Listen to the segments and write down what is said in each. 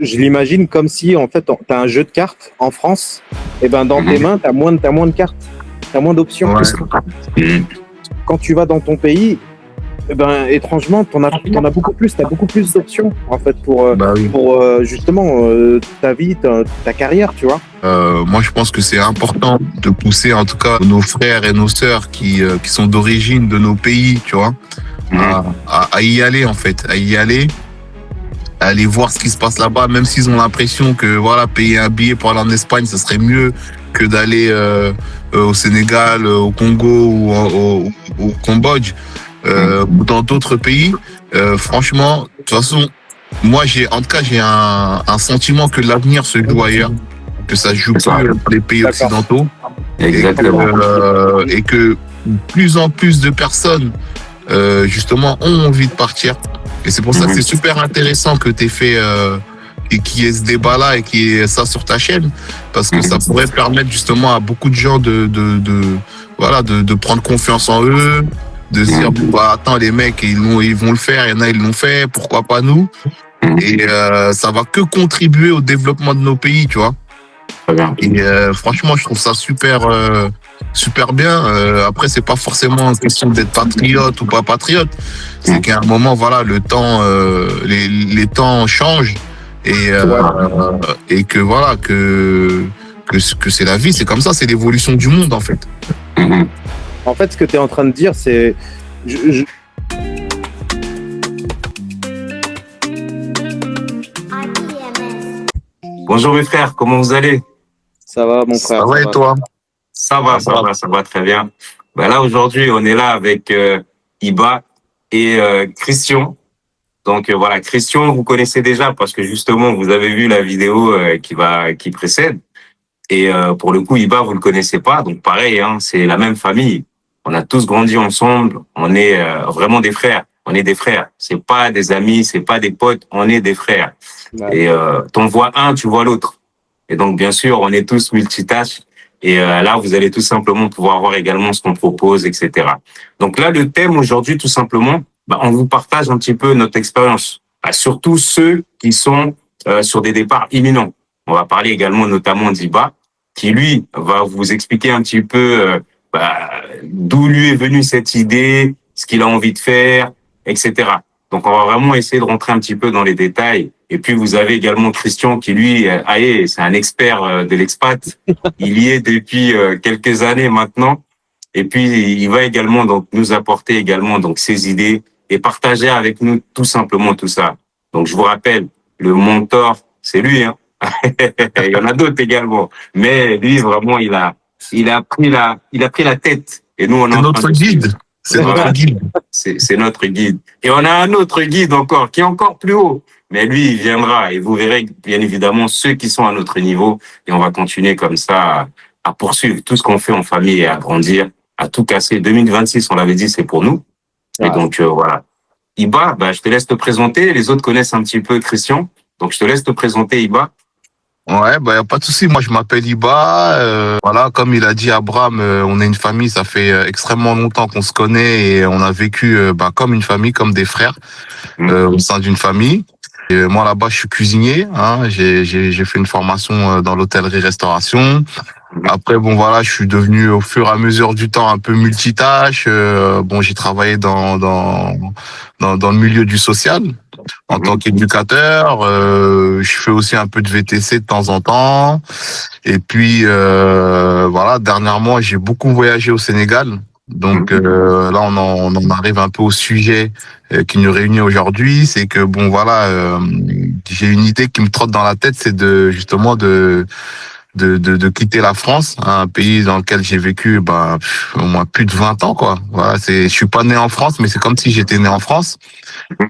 je l'imagine comme si, en fait, tu as un jeu de cartes en France, et ben dans tes mains, tu as moins de cartes, tu as moins d'options. Ouais. Quand tu vas dans ton pays, eh ben, étrangement, t'en as beaucoup plus, t'as beaucoup plus d'options, en fait, pour justement ta vie, ta carrière, tu vois. Moi, je pense que c'est important de pousser, en tout cas, nos frères et nos sœurs qui sont d'origine de nos pays, tu vois, à y aller, en fait, à y aller, à aller voir ce qui se passe là-bas, même s'ils ont l'impression que, voilà, payer un billet pour aller en Espagne, ça serait mieux que d'aller au Sénégal, au Congo ou au Cambodge, ou dans d'autres pays. Franchement, de toute façon, moi, en tout cas, j'ai un sentiment que l'avenir se joue ailleurs, que ça se joue plus dans les pays occidentaux. Exactement. Et que plus en plus de personnes, justement, ont envie de partir. Et c'est pour ça que c'est super intéressant que tu aies fait et qu'il y ait ce débat-là et qu'il y ait ça sur ta chaîne, parce que ça pourrait permettre justement à beaucoup de gens de prendre confiance en eux, de se dire, bon, bah, attends, les mecs, ils vont le faire, il y en a, ils l'ont fait, pourquoi pas nous? Et ça va que contribuer au développement de nos pays, tu vois. Et franchement, je trouve ça super bien. Après, c'est pas forcément une question d'être patriote ou pas patriote. C'est qu'à un moment, voilà, le temps, les temps changent et que voilà, que c'est la vie, c'est comme ça, c'est l'évolution du monde, en fait. En fait, ce que tu es en train de dire, c'est... Bonjour mes frères, comment vous allez? Ça va, mon frère. Ça va et toi? Ça va très bien. Ben là, aujourd'hui, on est là avec Iba et Christian. Donc voilà, Christian, vous connaissez déjà parce que justement, vous avez vu la vidéo qui précède. Et pour le coup, Iba, vous le connaissez pas. Donc pareil, hein, c'est la même famille. On a tous grandi ensemble. On est vraiment des frères. On est des frères. C'est pas des amis, c'est pas des potes. On est des frères. Ouais. Et t'en vois un, tu vois l'autre. Et donc, bien sûr, on est tous multitâches. Et là, vous allez tout simplement pouvoir voir également ce qu'on propose, etc. Donc là, le thème aujourd'hui, tout simplement, on vous partage un petit peu notre expérience. Surtout ceux qui sont sur des départs imminents. On va parler également notamment d'Iba, qui lui va vous expliquer un petit peu d'où lui est venue cette idée, ce qu'il a envie de faire, etc. Donc, on va vraiment essayer de rentrer un petit peu dans les détails. Et puis, vous avez également Christian qui, lui, c'est un expert de l'expat. Il y est depuis quelques années maintenant. Et puis, il va également donc nous apporter également donc ses idées et partager avec nous tout simplement tout ça. Donc, je vous rappelle, le mentor, c'est lui, hein. Il y en a d'autres également. Mais lui, vraiment, il a pris la tête. Et nous, on est notre guide. C'est notre guide. C'est notre guide. Et on a un autre guide encore, qui est encore plus haut. Mais lui, il viendra. Et vous verrez, bien évidemment, ceux qui sont à notre niveau. Et on va continuer comme ça à poursuivre tout ce qu'on fait en famille et à grandir, à tout casser. 2026, on l'avait dit, c'est pour nous. Ouais. Et donc, voilà. Iba, je te laisse te présenter. Les autres connaissent un petit peu Christian. Donc, je te laisse te présenter, Iba. Ouais, y a pas de souci. Moi, je m'appelle Iba. Voilà, comme il a dit Abraham, on est une famille. Ça fait extrêmement longtemps qu'on se connaît et on a vécu comme une famille, comme des frères au sein d'une famille. Et moi, là-bas, je suis cuisinier. Hein, j'ai fait une formation dans l'hôtellerie-restauration. Après, voilà, je suis devenu au fur et à mesure du temps un peu multitâche. J'ai travaillé dans le milieu du social en tant qu'éducateur. Je fais aussi un peu de VTC de temps en temps. Et puis, voilà, dernièrement, j'ai beaucoup voyagé au Sénégal. Donc là, on en arrive un peu au sujet qui nous réunit aujourd'hui. C'est que, j'ai une idée qui me trotte dans la tête, c'est justement de quitter la France, un pays dans lequel j'ai vécu au moins plus de 20 ans, quoi. Voilà, je suis pas né en France, mais c'est comme si j'étais né en France.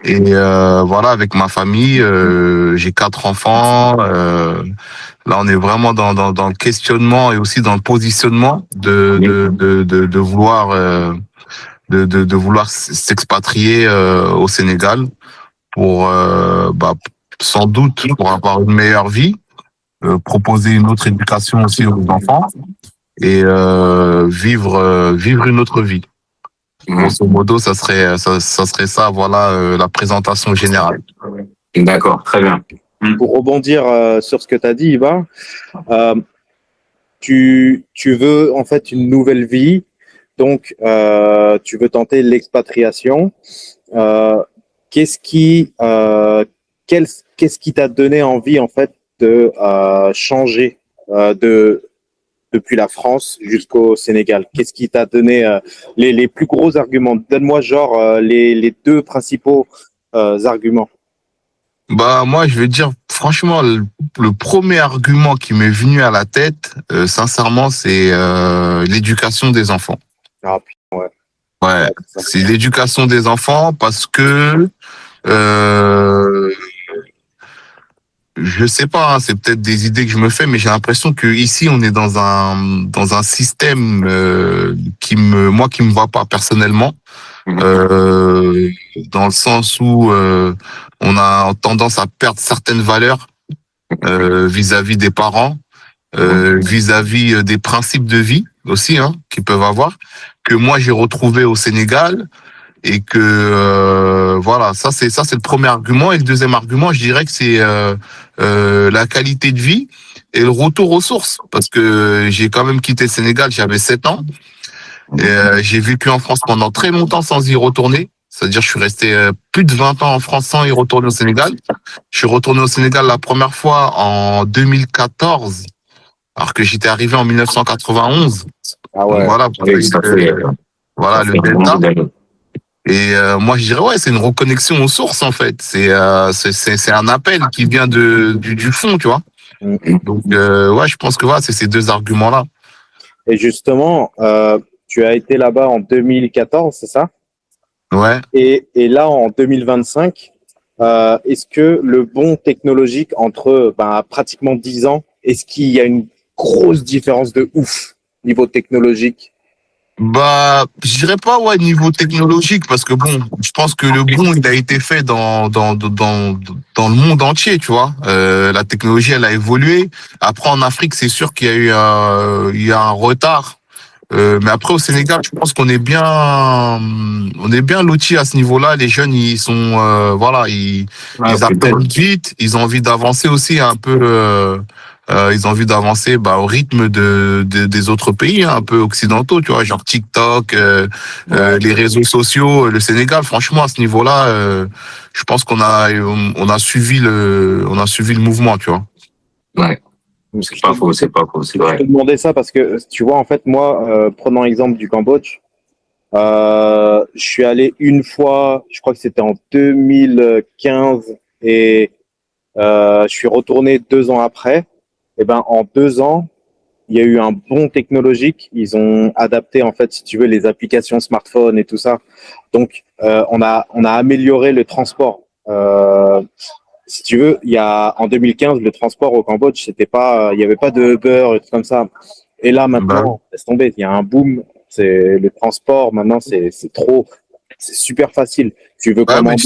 Et voilà, avec ma famille, j'ai 4 enfants. Là, on est vraiment dans le questionnement et aussi dans le positionnement de vouloir s'expatrier au Sénégal pour sans doute pour avoir une meilleure vie. Proposer une autre éducation aussi aux enfants et vivre une autre vie. Grosso modo, ça serait ça, voilà la présentation générale. D'accord, très bien. pour rebondir sur ce que tu as dit, Iba, tu veux en fait une nouvelle vie, donc tu veux tenter l'expatriation. Qu'est-ce qui t'a donné envie en fait de changer depuis la France jusqu'au Sénégal? Qu'est-ce qui t'a donné les plus gros arguments? Donne-moi les deux principaux arguments. Bah moi je veux dire franchement le premier argument qui m'est venu à la tête, sincèrement, c'est l'éducation des enfants. Ah putain, ouais. Ouais, c'est l'éducation des enfants parce que je sais pas, hein, c'est peut-être des idées que je me fais, mais j'ai l'impression que ici on est dans un système qui me va pas personnellement, dans le sens où on a tendance à perdre certaines valeurs vis-à-vis des parents, vis-à-vis des principes de vie aussi, hein, qu'ils peuvent avoir, que moi j'ai retrouvé au Sénégal. Et que voilà, ça c'est le premier argument. Et le deuxième argument, je dirais que c'est la qualité de vie et le retour aux sources, parce que j'ai quand même quitté le Sénégal, j'avais 7 ans, et j'ai vécu en France pendant très longtemps sans y retourner. C'est-à-dire, je suis resté plus de 20 ans en France sans y retourner au Sénégal. Je suis retourné au Sénégal la première fois en 2014, alors que j'étais arrivé en 1991. Ah ouais. Donc voilà, voilà le delta. Et moi je dirais ouais, c'est une reconnexion aux sources en fait. C'est un appel qui vient du fond, tu vois. Donc ouais, je pense que voilà, c'est ces deux arguments-là. Et justement, tu as été là-bas en 2014, c'est ça? Ouais. Et là en 2025, est-ce que le bond technologique entre pratiquement 10 ans, est-ce qu'il y a une grosse différence de ouf niveau technologique? Bah, je dirais pas ouais niveau technologique parce que bon, je pense que le bond il a été fait dans le monde entier, tu vois. La technologie elle a évolué. Après en Afrique, c'est sûr qu'il y a eu un retard. Mais après au Sénégal, je pense qu'on est bien lotis à ce niveau-là. Les jeunes ils sont voilà, ils apprennent vite, ils ont envie d'avancer aussi un peu. Ils ont envie d'avancer au rythme des autres pays, hein, un peu occidentaux, tu vois, genre TikTok, les réseaux sociaux. Le Sénégal, franchement, à ce niveau-là, je pense qu'on a suivi le mouvement, tu vois. Ouais. C'est pas faux, c'est vrai. Je te demandais ça parce que, tu vois, en fait, moi, prenant l'exemple du Cambodge, je suis allé une fois, je crois que c'était en 2015, et je suis retourné 2 ans après. Et en 2 ans, il y a eu un bond technologique. Ils ont adapté, en fait, si tu veux, les applications smartphone et tout ça. Donc, on a amélioré le transport. Si tu veux, en 2015, le transport au Cambodge, il n'y avait pas de Uber et tout comme ça. Et là, maintenant, laisse tomber, il y a un boom. C'est le transport, maintenant, c'est super facile. Tu veux commander.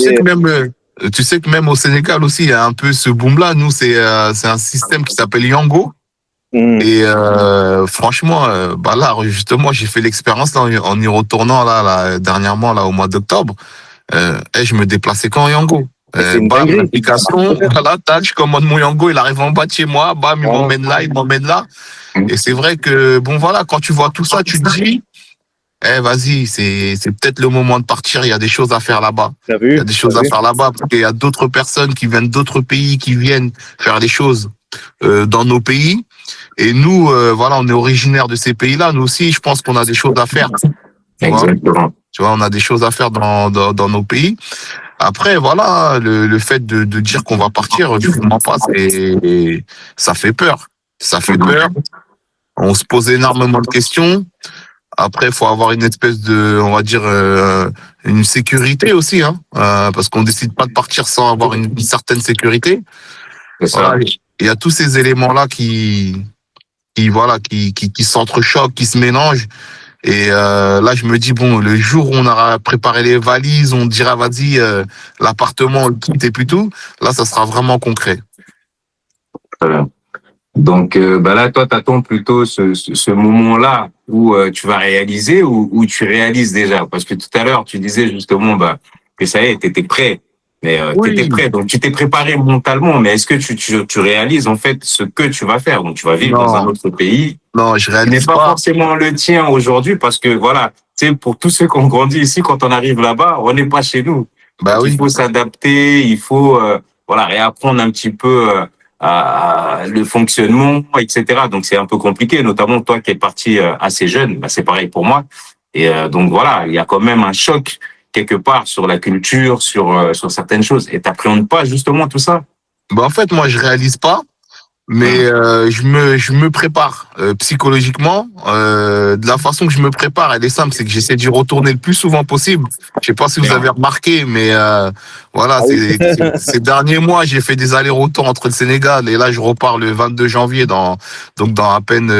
Tu sais que même au Sénégal aussi, il y a un peu ce boom-là. Nous, c'est un système qui s'appelle Yango. Et franchement, là, justement, j'ai fait l'expérience là, en y retournant là, dernièrement, là, au mois d'octobre. Je me déplaçais qu'en Yango. L'application, voilà, tac, je commande mon Yango, il arrive en bas de chez moi, bam, il m'emmène là. Et c'est vrai que, bon, voilà, quand tu vois tout ça, tu te dis, vas-y, c'est peut-être le moment de partir, il y a des choses à faire là-bas. Il y a des choses à faire là-bas, parce qu'il y a d'autres personnes qui viennent d'autres pays, qui viennent faire des choses dans nos pays. Et nous, voilà, on est originaires de ces pays-là. Nous aussi, je pense qu'on a des choses à faire. Exactement. Tu vois, on a des choses à faire dans nos pays. Après, voilà, le fait de dire qu'on va partir, je ne comprends pas, ça fait peur. Ça fait peur. On se pose énormément de questions. Après, il faut avoir une espèce de, on va dire, une sécurité aussi, hein, parce qu'on décide pas de partir sans avoir une certaine sécurité. Voilà. Il y a tous ces éléments-là qui s'entrechoquent, qui se mélangent. Et là, je me dis, bon, le jour où on aura préparé les valises, on dira, vas-y, l'appartement, on le quitte et puis tout, là, ça sera vraiment concret. Voilà. Donc là, toi, t'attends plutôt ce moment-là où tu vas réaliser ou tu réalises déjà. Parce que tout à l'heure, tu disais justement que ça y est, t'étais prêt. Mais tu étais Oui, prêt, donc tu t'es préparé mentalement. Mais est-ce que tu réalises en fait ce que tu vas faire? Donc tu vas vivre dans un non, autre pays non, je qui n'est réalise pas pas. forcément le tien aujourd'hui, parce que voilà, tu sais, pour tous ceux qui ont grandi ici, quand on arrive là-bas, on n'est pas chez nous. Bah Donc il oui. faut s'adapter, il faut voilà, réapprendre un petit peu le fonctionnement, etc. Donc c'est un peu compliqué, notamment toi qui es parti assez jeune, bah, c'est pareil pour moi. Et donc voilà, il y a quand même un choc quelque part sur la culture, sur certaines choses. Et t'appréhendes pas justement tout ça? Bah en fait, moi, je réalise pas. Mais Hum, je me prépare psychologiquement. De la façon que je me prépare, elle est simple, c'est que j'essaie d'y retourner le plus souvent possible. Je sais pas si vous bien. avez remarqué, mais voilà, Ah oui. ces derniers mois, j'ai fait des allers-retours entre le Sénégal et là, je repars le 22 janvier donc dans à peine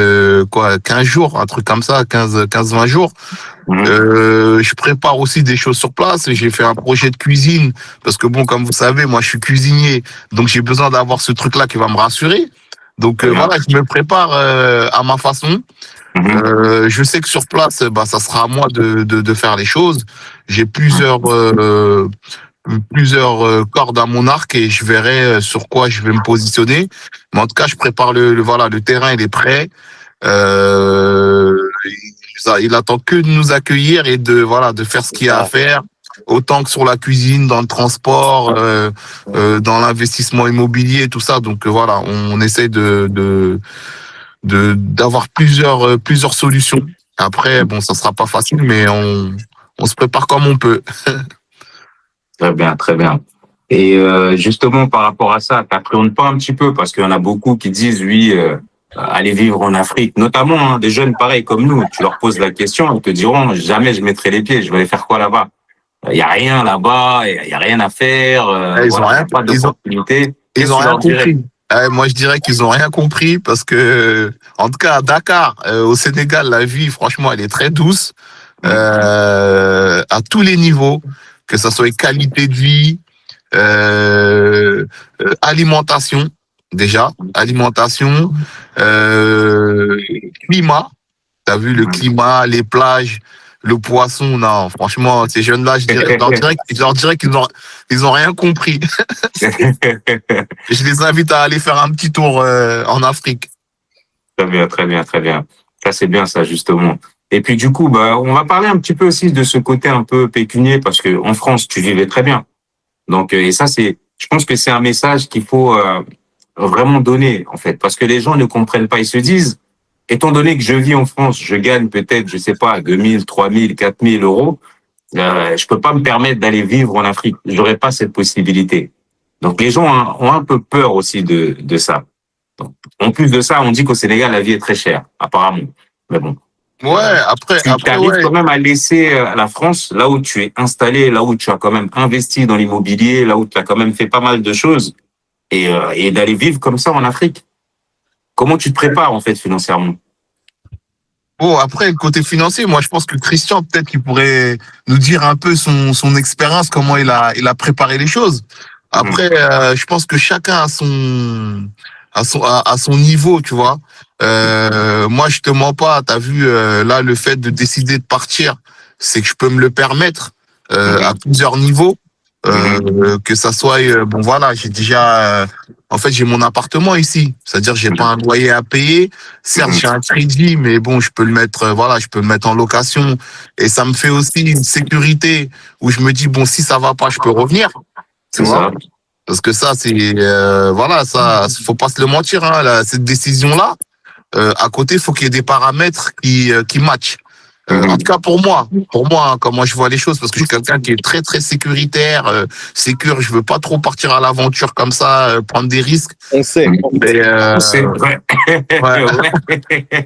15 jours, un truc comme ça, 15-20 jours. Hum, Je prépare aussi des choses sur place. J'ai fait un projet de cuisine parce que bon, comme vous savez, moi je suis cuisinier, donc j'ai besoin d'avoir ce truc-là qui va me rassurer. Donc très bien. voilà, je me prépare à ma façon. Mhm. Je sais que sur place, bah, ça sera à moi de faire les choses. J'ai plusieurs cordes à mon arc et je verrai sur quoi je vais me positionner. Mais en tout cas, je prépare voilà, le terrain, il est prêt. Euh, il attend que de nous accueillir et de faire ce C'est qu'il y a à ça. faire, autant que sur la cuisine, dans le transport, dans l'investissement immobilier, tout ça. Donc voilà, on essaye d'avoir plusieurs solutions. Après, bon, ça sera pas facile, mais on se prépare comme on peut. Très bien, très bien. Et justement, par rapport à ça, t'appréhendes pas un petit peu, parce qu'il y en a beaucoup qui disent, oui, aller vivre en Afrique, notamment hein, des jeunes pareils comme nous. Tu leur poses la question, ils te diront, jamais je mettrai les pieds, je vais aller faire quoi là-bas? Il y a rien là-bas, il y a rien à faire, Ils ont voilà, il y rien, a pas d'opportunité. ils Qu'est-ce ont que tu rien leur dirais? compris. Moi, je dirais qu'ils ont rien compris parce que, en tout cas, à Dakar, au Sénégal, la vie, franchement, elle est très douce Hum, à tous les niveaux, que ça soit qualité de vie, alimentation, déjà, alimentation, euh, climat. T'as vu le hum. climat, les plages, le poisson. Non, franchement, ces jeunes-là, je leur dirais qu'ils ont rien compris. Je les invite à aller faire un petit tour en Afrique. Très bien, très bien, très bien. Ça, c'est bien, ça, justement. Et puis, du coup, bah, on va parler un petit peu aussi de ce côté un peu pécunier, parce que en France, tu vivais très bien. Donc, et ça, je pense que c'est un message qu'il faut vraiment donner, en fait, parce que les gens ne comprennent pas. Ils se disent, étant donné que je vis en France, je gagne peut-être, je sais pas, 2000, 3000, 4000 euros, je peux pas me permettre d'aller vivre en Afrique. J'aurais pas cette possibilité. Donc, les gens ont un peu peur aussi de ça. Donc, en plus de ça, on dit qu'au Sénégal, la vie est très chère, apparemment. Mais bon, Ouais, tu après, arrives ouais. quand même à laisser la France, là où tu es installé, là où tu as quand même investi dans l'immobilier, là où tu as quand même fait pas mal de choses, et d'aller vivre comme ça en Afrique. Comment tu te prépares, en fait, financièrement? Bon, après, le côté financier, moi, je pense que Christian, peut-être qu'il pourrait nous dire un peu son expérience, comment il a préparé les choses. Mhm, Après, je pense que chacun a son niveau, tu vois. Moi, je te mens pas. T'as vu, là, le fait de décider de partir, c'est que je peux me le permettre à mhm, plusieurs niveaux. mhm, Que ça soit, bon, voilà, j'ai déjà, en fait, j'ai mon appartement ici. C'est-à-dire, j'ai pas un loyer à payer. Certes, mhm. j'ai un crédit, mais bon, je peux le mettre, voilà, je peux le mettre en location. Et ça me fait aussi une sécurité où je me dis, bon, si ça va pas, je peux revenir, tu C'est vois. ça. Parce que ça, c'est, voilà, ça, faut pas se le mentir, hein, cette décision-là, à côté, il faut qu'il y ait des paramètres qui matchent. En tout Mhm. cas pour moi, hein, comment je vois les choses, parce que je suis quelqu'un qui est très très sécuritaire, sécure. Je veux pas trop partir à l'aventure comme ça, prendre des risques. On sait. Mais C'est vrai. ouais, Ouais.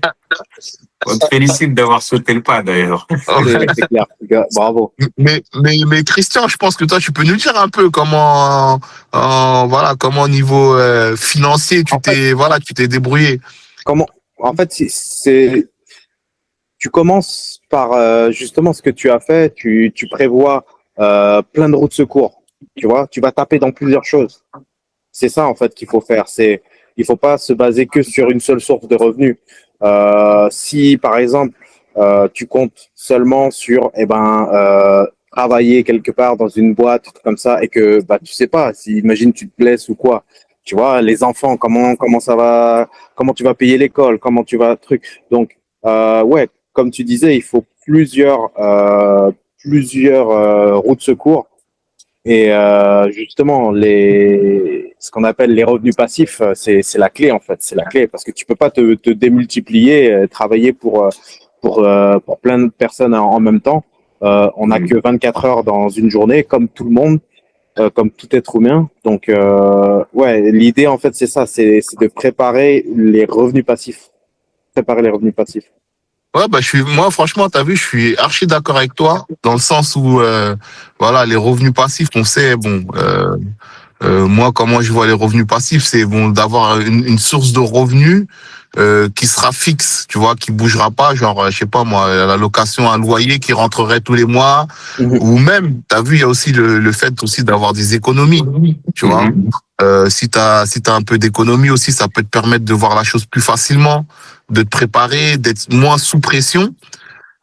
On te félicite d'avoir sauté le pas, d'ailleurs. C'est clair. Bravo. mais Christian, je pense que toi, tu peux nous dire un peu comment, voilà, comment au niveau financier, En fait, tu t'es débrouillé. comment, en fait, tu commences par justement ce que tu as fait. Tu prévois plein de routes de secours. Tu vois, tu vas taper dans plusieurs choses. C'est ça en fait qu'il faut faire. Il faut pas se baser que sur une seule source de revenus. Si par exemple tu comptes seulement sur travailler quelque part dans une boîte, tout comme ça, et que bah tu sais pas, si imagine tu te blesses ou quoi, tu vois, les enfants, comment ça va, comment tu vas payer l'école, comment tu vas truc. Donc ouais, comme tu disais, il faut plusieurs routes de secours et justement ce qu'on appelle les revenus passifs, c'est la clé en fait, c'est la clé parce que tu peux pas te démultiplier, travailler pour plein de personnes en même temps. On n'a que 24 heures dans une journée, comme tout le monde, comme tout être humain. Donc, ouais, l'idée, en fait, c'est ça, c'est de préparer les revenus passifs. Préparer les revenus passifs. Ouais, bah, moi, franchement, t'as vu, je suis archi d'accord avec toi, dans le sens où, voilà, les revenus passifs, on sait, bon, moi, comment je vois les revenus passifs, c'est bon d'avoir une source de revenus qui sera fixe, tu vois, qui bougera pas, genre, je sais pas moi, la location, un loyer qui rentrerait tous les mois, ou même, t'as vu, il y a aussi le fait aussi d'avoir des économies, tu vois. Si t'as un peu d'économie aussi, ça peut te permettre de voir la chose plus facilement, de te préparer, d'être moins sous pression.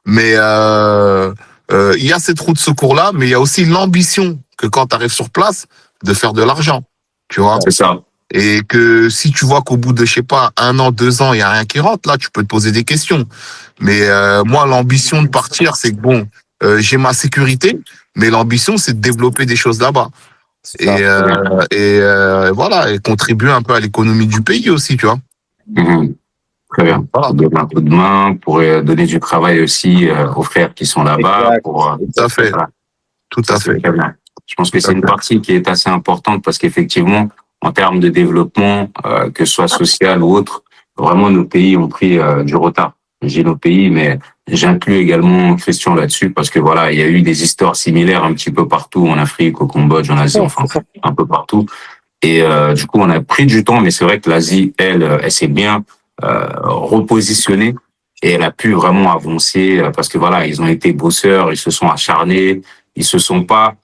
Mais il y a cette route de secours-là, mais il y a aussi l'ambition que quand tu arrives sur place, de faire de l'argent, tu vois. C'est ça. Et que si tu vois qu'au bout de, je sais pas, 1 an, 2 ans, il y a rien qui rentre, là, tu peux te poser des questions. Mais moi, l'ambition de partir, c'est que bon, j'ai ma sécurité, mais l'ambition, c'est de développer des choses là-bas. Et, voilà, et contribuer un peu à l'économie du pays aussi, tu vois. Très bien. Voilà. Donner un coup de main pour donner du travail aussi aux frères qui sont là-bas. Exact. Tout à fait. Voilà. Tout à fait. Très bien. Je pense que c'est une partie qui est assez importante parce qu'effectivement, en termes de développement, que ce soit social ou autre, vraiment nos pays ont pris du retard. J'ai nos pays, mais j'inclus également Christian là-dessus parce que voilà, il y a eu des histoires similaires un petit peu partout en Afrique, au Cambodge, en Asie, enfin un peu partout. Et du coup, on a pris du temps, mais c'est vrai que l'Asie, elle s'est bien repositionnée et elle a pu vraiment avancer parce que voilà, ils ont été bosseurs, ils se sont acharnés, ils se sont pas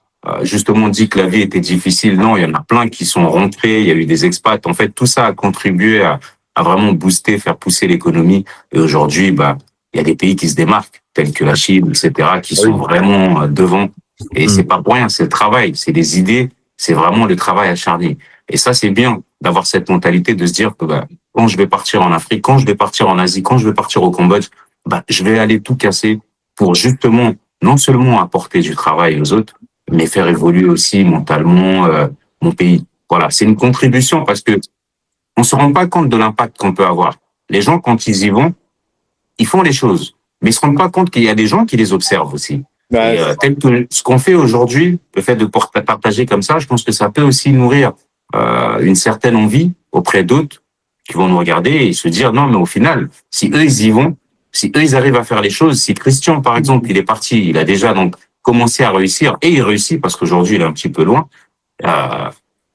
justement dit que la vie était difficile. Non, il y en a plein qui sont rentrés, il y a eu des expats. En fait, tout ça a contribué à vraiment booster, faire pousser l'économie. Et aujourd'hui, bah, il y a des pays qui se démarquent, tels que la Chine, etc., qui sont vraiment devant. Et c'est pas pour rien, c'est le travail, c'est les idées, c'est vraiment le travail acharné. Et ça, c'est bien d'avoir cette mentalité de se dire que bah, quand je vais partir en Afrique, quand je vais partir en Asie, quand je vais partir au Cambodge, bah, je vais aller tout casser pour justement non seulement apporter du travail aux autres, mais faire évoluer aussi mentalement mon pays. Voilà, c'est une contribution parce que on se rend pas compte de l'impact qu'on peut avoir. Les gens, quand ils y vont, ils font les choses, mais ils se rendent pas compte qu'il y a des gens qui les observent aussi. Ouais, Et tel que ce qu'on fait aujourd'hui, le fait de partager comme ça, je pense que ça peut aussi nourrir une certaine envie auprès d'autres qui vont nous regarder et se dire non, mais au final, si eux ils y vont, si eux ils arrivent à faire les choses, si Christian par exemple il est parti, il a déjà donc commencé à réussir et il réussit parce qu'aujourd'hui il est un petit peu loin,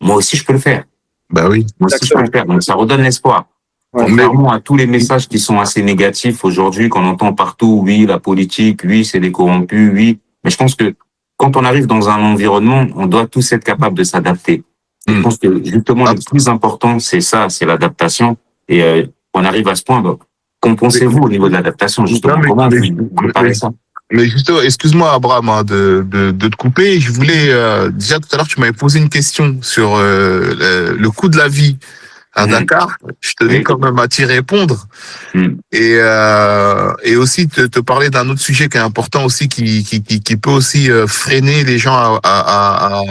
moi aussi je peux le faire. Bah oui. Moi aussi je peux le faire. Donc ça redonne l'espoir. Ouais. Contrairement à tous les messages qui sont assez négatifs aujourd'hui, qu'on entend partout, oui, la politique, oui, c'est des corrompus, oui. Mais je pense que quand on arrive dans un environnement, on doit tous être capable de s'adapter. Je pense que justement, le plus important, c'est ça, c'est l'adaptation. Et on arrive à ce point. Bah, qu'en pensez-vous au niveau de l'adaptation, justement? Non, mais- Comment vous préparez ça? Mais justement, excuse-moi Abraham de te couper. Je voulais déjà tout à l'heure tu m'avais posé une question sur le coût de la vie à Dakar. Je tenais Oui. quand même à t'y répondre et aussi te parler d'un autre sujet qui est important aussi qui peut aussi freiner les gens à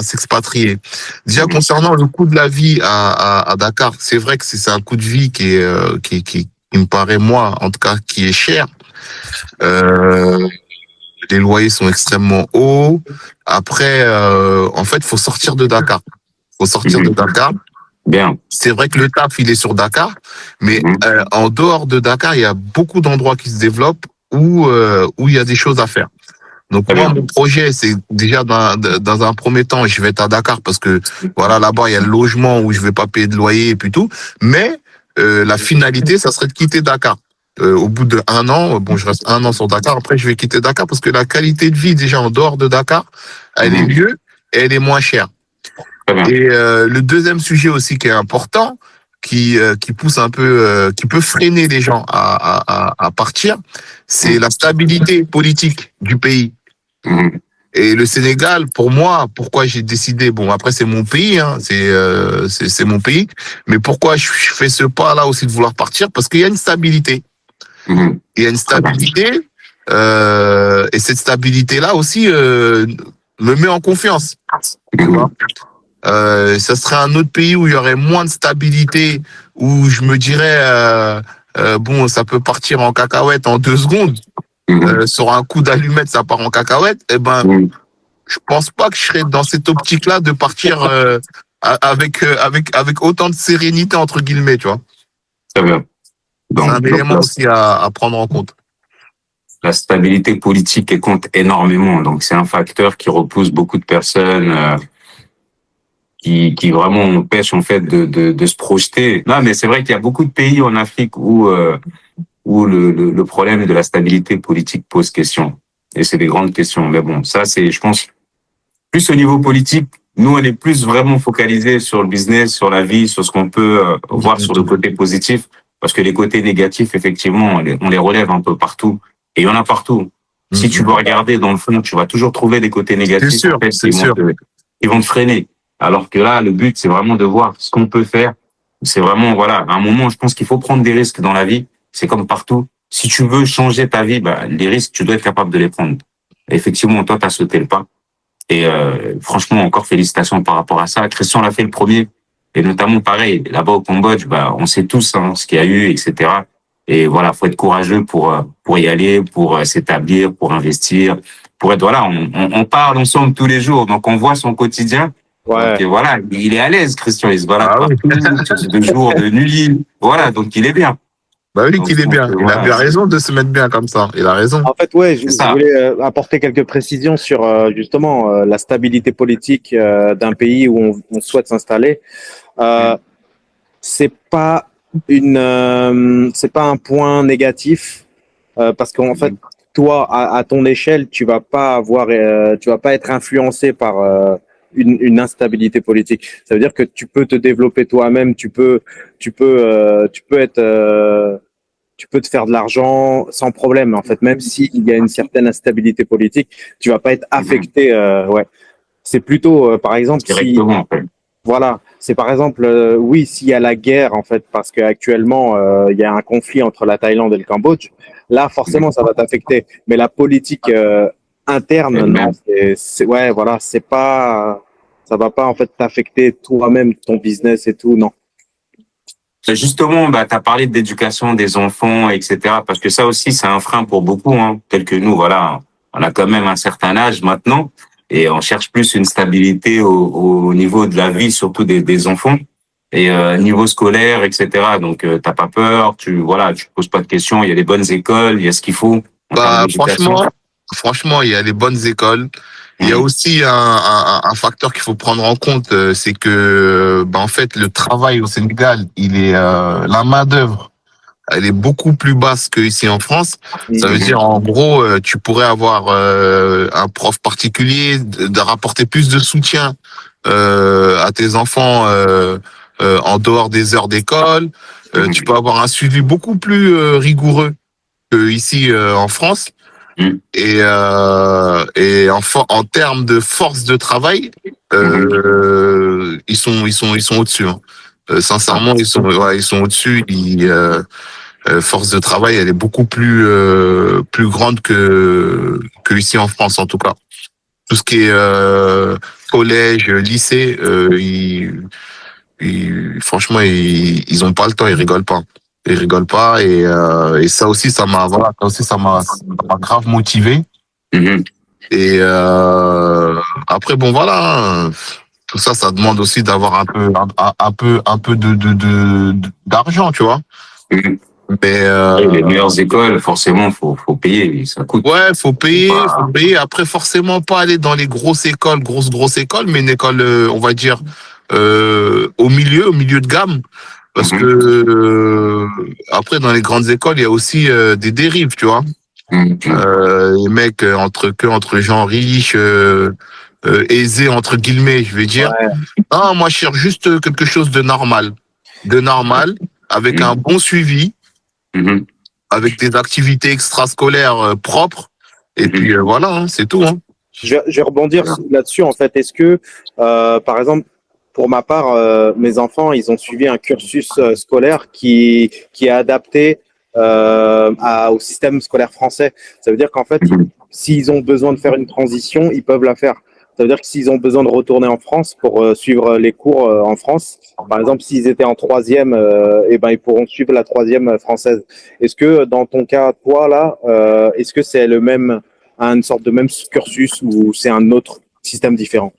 s'expatrier. Déjà concernant le coût de la vie à Dakar, c'est vrai que c'est un coût de vie qui me paraît moi en tout cas qui est cher. Les loyers sont extrêmement hauts. Après, en fait, faut sortir de Dakar. Faut sortir de Dakar. Bien. C'est vrai que le taf, il est sur Dakar, mais en dehors de Dakar, il y a beaucoup d'endroits qui se développent où il y a des choses à faire. Donc moi, mon projet, c'est déjà dans un premier temps, je vais être à Dakar parce que voilà, là-bas, il y a le logement où je vais pas payer de loyer et puis tout. Mais la finalité, ça serait de quitter Dakar. Au bout d'1 an, bon, je reste 1 an sur Dakar. Après, je vais quitter Dakar parce que la qualité de vie déjà en dehors de Dakar, elle est mieux et elle est moins chère. Et le deuxième sujet aussi qui est important, qui pousse un peu, qui peut freiner les gens à partir, c'est la stabilité politique du pays. Mhm. Et le Sénégal, pour moi, pourquoi j'ai décidé, bon, après c'est mon pays, hein, c'est mon pays, mais pourquoi je fais ce pas-là aussi de vouloir partir? Parce qu'il y a une stabilité. Mhm. Il y a une stabilité, et cette stabilité-là aussi me met en confiance. Tu vois. Ça serait un autre pays où il y aurait moins de stabilité, où je me dirais, bon, ça peut partir en cacahuète en 2 secondes. Mhm. Sur un coup d'allumette, ça part en cacahuète. Eh ben, Mhm. je pense pas que je serais dans cette optique-là de partir avec autant de sérénité entre guillemets, tu vois. Très bien. C'est un Donc élément aussi à prendre en compte. la stabilité politique elle compte énormément. Donc c'est un facteur qui repousse beaucoup de personnes, qui vraiment empêche en fait de se projeter. Non, mais c'est vrai qu'il y a beaucoup de pays en Afrique où le problème de la stabilité politique pose question. Et c'est des grandes questions. Mais bon, ça c'est, je pense, plus au niveau politique. Nous, on est plus vraiment focalisé sur le business, sur la vie, sur ce qu'on peut voir sur le côté positif. Parce que les côtés négatifs, effectivement, on les relève un peu partout. Et il y en a partout. Si tu veux regarder dans le fond, tu vas toujours trouver des côtés C'est négatifs, en sûr, fait, c'est sûr. qui vont te freiner. Alors que là, le but, c'est vraiment de voir ce qu'on peut faire. C'est vraiment, voilà, à un moment, je pense qu'il faut prendre des risques dans la vie. C'est comme partout. Si tu veux changer ta vie, bah, les risques, tu dois être capable de les prendre. Et effectivement, toi, tu as sauté le pas. Et franchement, encore félicitations par rapport à ça. Christian l'a fait le premier. Et notamment, pareil, là-bas au Cambodge, bah, on sait tous hein, ce qu'il y a eu, etc. Et voilà, faut être courageux pour y aller, pour s'établir, pour investir, pour être, voilà, on parle ensemble tous les jours, donc on voit son quotidien. Donc Ouais. voilà, il est à l'aise, Christian, il se balade Ah oui. partout, de jour, de nuit. Voilà, donc il est bien. Bah oui, Donc, qu'il est bien. Il a voilà, bien raison de se mettre bien comme ça. Il a raison. En fait, ouais, c'est je ça. voulais apporter quelques précisions sur justement la stabilité politique d'un pays où on souhaite s'installer. Euh, c'est pas un point négatif parce qu'en fait, toi, à ton échelle, tu vas pas être influencé par une instabilité politique. Ça veut dire que tu peux te développer toi-même, tu peux te faire de l'argent sans problème. En fait, même s'il y a une certaine instabilité politique, tu vas pas être affecté. Ouais, c'est plutôt, par exemple, si Directement, en fait. voilà, c'est par exemple, oui, s'il y a la guerre, en fait, parce qu'actuellement, il y a un conflit entre la Thaïlande et le Cambodge, là, forcément, ça va t'affecter. Mais la politique interne, non, Elle-même. ouais, voilà, ça va pas, en fait, t'affecter toi-même, ton business et tout, non. Justement, bah, tu as parlé d'éducation des enfants, etc. Parce que ça aussi, c'est un frein pour beaucoup, hein, tels que nous, voilà. On a quand même un certain âge maintenant et on cherche plus une stabilité au niveau de la vie, surtout des enfants et niveau scolaire, etc. Donc, t'as pas peur, voilà, tu poses pas de questions. Il y a des bonnes écoles, il y a ce qu'il faut en termes Bah d'éducation. franchement, il y a les bonnes écoles. Il y a Mmh. aussi un facteur qu'il faut prendre en compte, c'est que bah, en fait le travail au Sénégal, il est la main d'œuvre, elle est beaucoup plus basse qu'ici en France. Ça veut dire en gros, tu pourrais avoir un prof particulier, de rapporter plus de soutien à tes enfants en dehors des heures d'école. Tu peux avoir un suivi beaucoup plus rigoureux qu'ici en France. Mmh. En termes de force de travail, ils sont au-dessus. Hein. Sincèrement, ils sont au-dessus. Force de travail, elle est beaucoup plus grande que ici en France, en tout cas. Tout ce qui est collège, lycée, franchement, ils ont pas le temps, ils rigolent pas. Ils rigolent pas et ça aussi, ça m'a grave motivé. Mmh. Et après, bon, voilà. Hein. Tout ça, ça demande aussi d'avoir un peu d'argent, tu vois. Mmh. Mais Et les meilleures écoles, forcément, faut payer, ça coûte. ouais, faut payer, faut Bah, payer. Après, forcément, pas aller dans les grosses écoles, grosses écoles, mais une école, on va dire, au milieu de gamme. Parce que mmh. après, dans les grandes écoles, il y a aussi des dérives, tu vois. Mmh. Les mecs entre gens riches, aisés entre guillemets, je vais dire. Ouais, Ah, moi, je cherche juste quelque chose de normal, avec un bon suivi, Mmh. avec des activités extrascolaires propres. Et Mmh. puis voilà, hein, c'est tout. Hein. Je vais rebondir là-dessus, en fait. Est-ce que, par exemple, pour ma part, mes enfants, ils ont suivi un cursus scolaire qui est adapté au système scolaire français. Ça veut dire qu'en fait, s'ils ont besoin de faire une transition, ils peuvent la faire. Ça veut dire que s'ils ont besoin de retourner en France pour suivre les cours en France, par exemple, s'ils étaient en troisième, eh ben, ils pourront suivre la troisième française. Est-ce que dans ton cas, toi, là, est-ce que c'est le même, une sorte de même cursus ou c'est un autre système différent?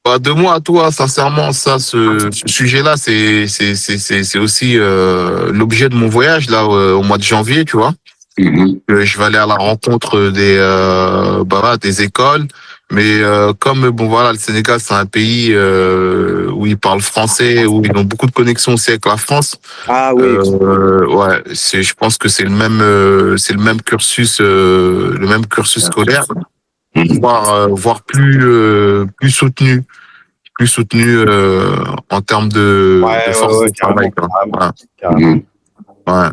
Bah, de moi à toi, sincèrement, ça, ce sujet-là, c'est aussi l'objet de mon voyage là au mois de janvier, tu vois. Je vais aller à la rencontre des écoles, mais comme bon voilà, le Sénégal c'est un pays où ils parlent français, où ils ont beaucoup de connexions aussi avec la France. Ah oui. Ouais, je pense que c'est le même cursus, scolaire, voire plus soutenu en termes de force de travail. Quoi. Carrément. Ouais.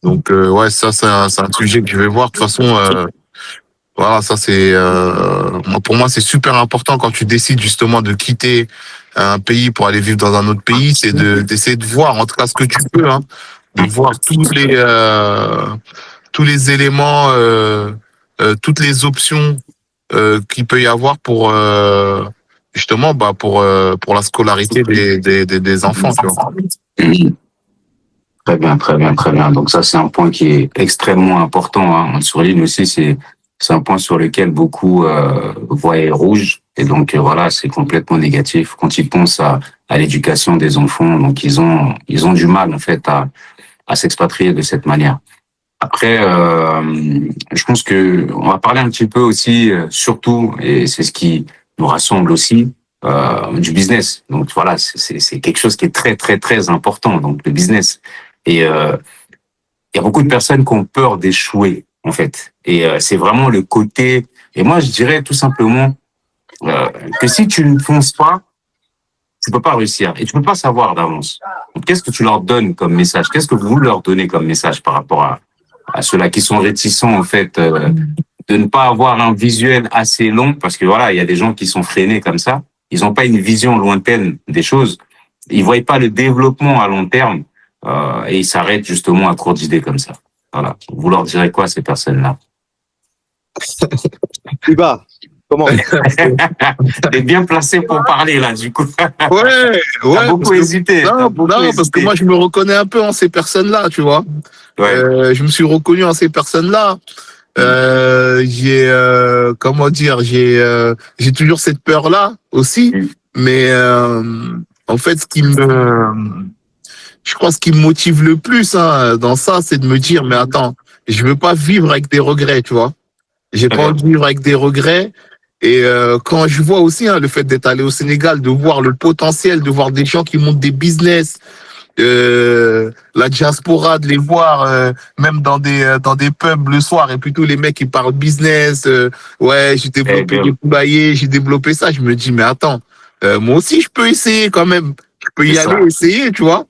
Donc ouais, ça c'est un sujet que je vais voir. De toute façon, voilà, ça c'est pour moi c'est super important quand tu décides justement de quitter un pays pour aller vivre dans un autre pays, c'est d'essayer de voir en tout cas ce que tu peux, hein, de voir tous les éléments, toutes les options qu'il peut y avoir pour justement pour la scolarité des enfants. Tu vois. Très bien, très bien, très bien. Donc ça, c'est un point qui est extrêmement important. Hein. On souligne aussi, c'est un point sur lequel beaucoup voient rouge. Et donc voilà, c'est complètement négatif quand ils pensent à l'éducation des enfants. Donc ils ont du mal en fait à s'expatrier de cette manière. Après, je pense que on va parler un petit peu aussi, surtout, et c'est ce qui nous rassemble aussi, du business. Donc voilà, c'est quelque chose qui est très très très important. Donc le business. Et il y a beaucoup de personnes qui ont peur d'échouer, en fait. Et c'est vraiment le côté. Et moi, je dirais tout simplement que si tu ne fonces pas, tu peux pas réussir et tu peux pas savoir d'avance. Donc, qu'est-ce que tu leur donnes comme message? Qu'est-ce que vous leur donnez comme message par rapport à ceux-là qui sont réticents, en fait, de ne pas avoir un visuel assez long? Parce que voilà, il y a des gens qui sont freinés comme ça. Ils n'ont pas une vision lointaine des choses. Ils voient pas le développement à long terme. Et ils s'arrêtent justement à court d'idées comme ça. Voilà. Vous leur direz quoi, ces personnes-là? Iba, comment? T'es bien placé pour parler, là, du coup. Ouais. T'as beaucoup hésité. Non, parce que moi, je me reconnais un peu en ces personnes-là, tu vois. Ouais. Je me suis reconnu en ces personnes-là. Comment dire, j'ai toujours cette peur-là aussi. Mais en fait, je crois ce qui me motive le plus dans ça, c'est de me dire, mais attends, je veux pas vivre avec des regrets, tu vois. J'ai pas envie de vivre avec des regrets. Et quand je vois aussi le fait d'être allé au Sénégal, de voir le potentiel, de voir des gens qui montent des business, la diaspora, de les voir même dans des pubs le soir, et plutôt les mecs qui parlent business, ouais, j'ai développé des poulaillers, j'ai développé ça. Je me dis, mais attends, moi aussi je peux essayer quand même. Je peux y aller, essayer, tu vois.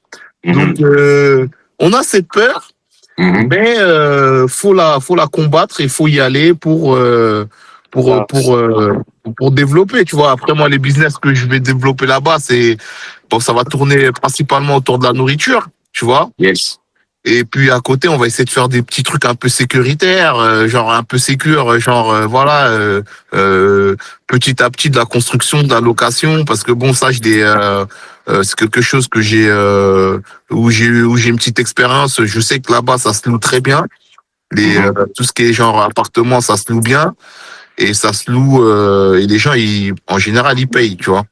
Donc, on a cette peur, mais faut la combattre et faut y aller pour développer, tu vois. Après, moi, les business que je vais développer là-bas, ça va tourner principalement autour de la nourriture, tu vois. Yes. Et puis à côté, on va essayer de faire des petits trucs un peu sécuritaires, genre un peu sécure, petit à petit de la construction, de la location, parce que bon, ça, c'est quelque chose que où j'ai une petite expérience. Je sais que là-bas, ça se loue très bien. Tout ce qui est genre appartement, ça se loue bien, et ça se loue, et les gens, en général, ils payent, tu vois.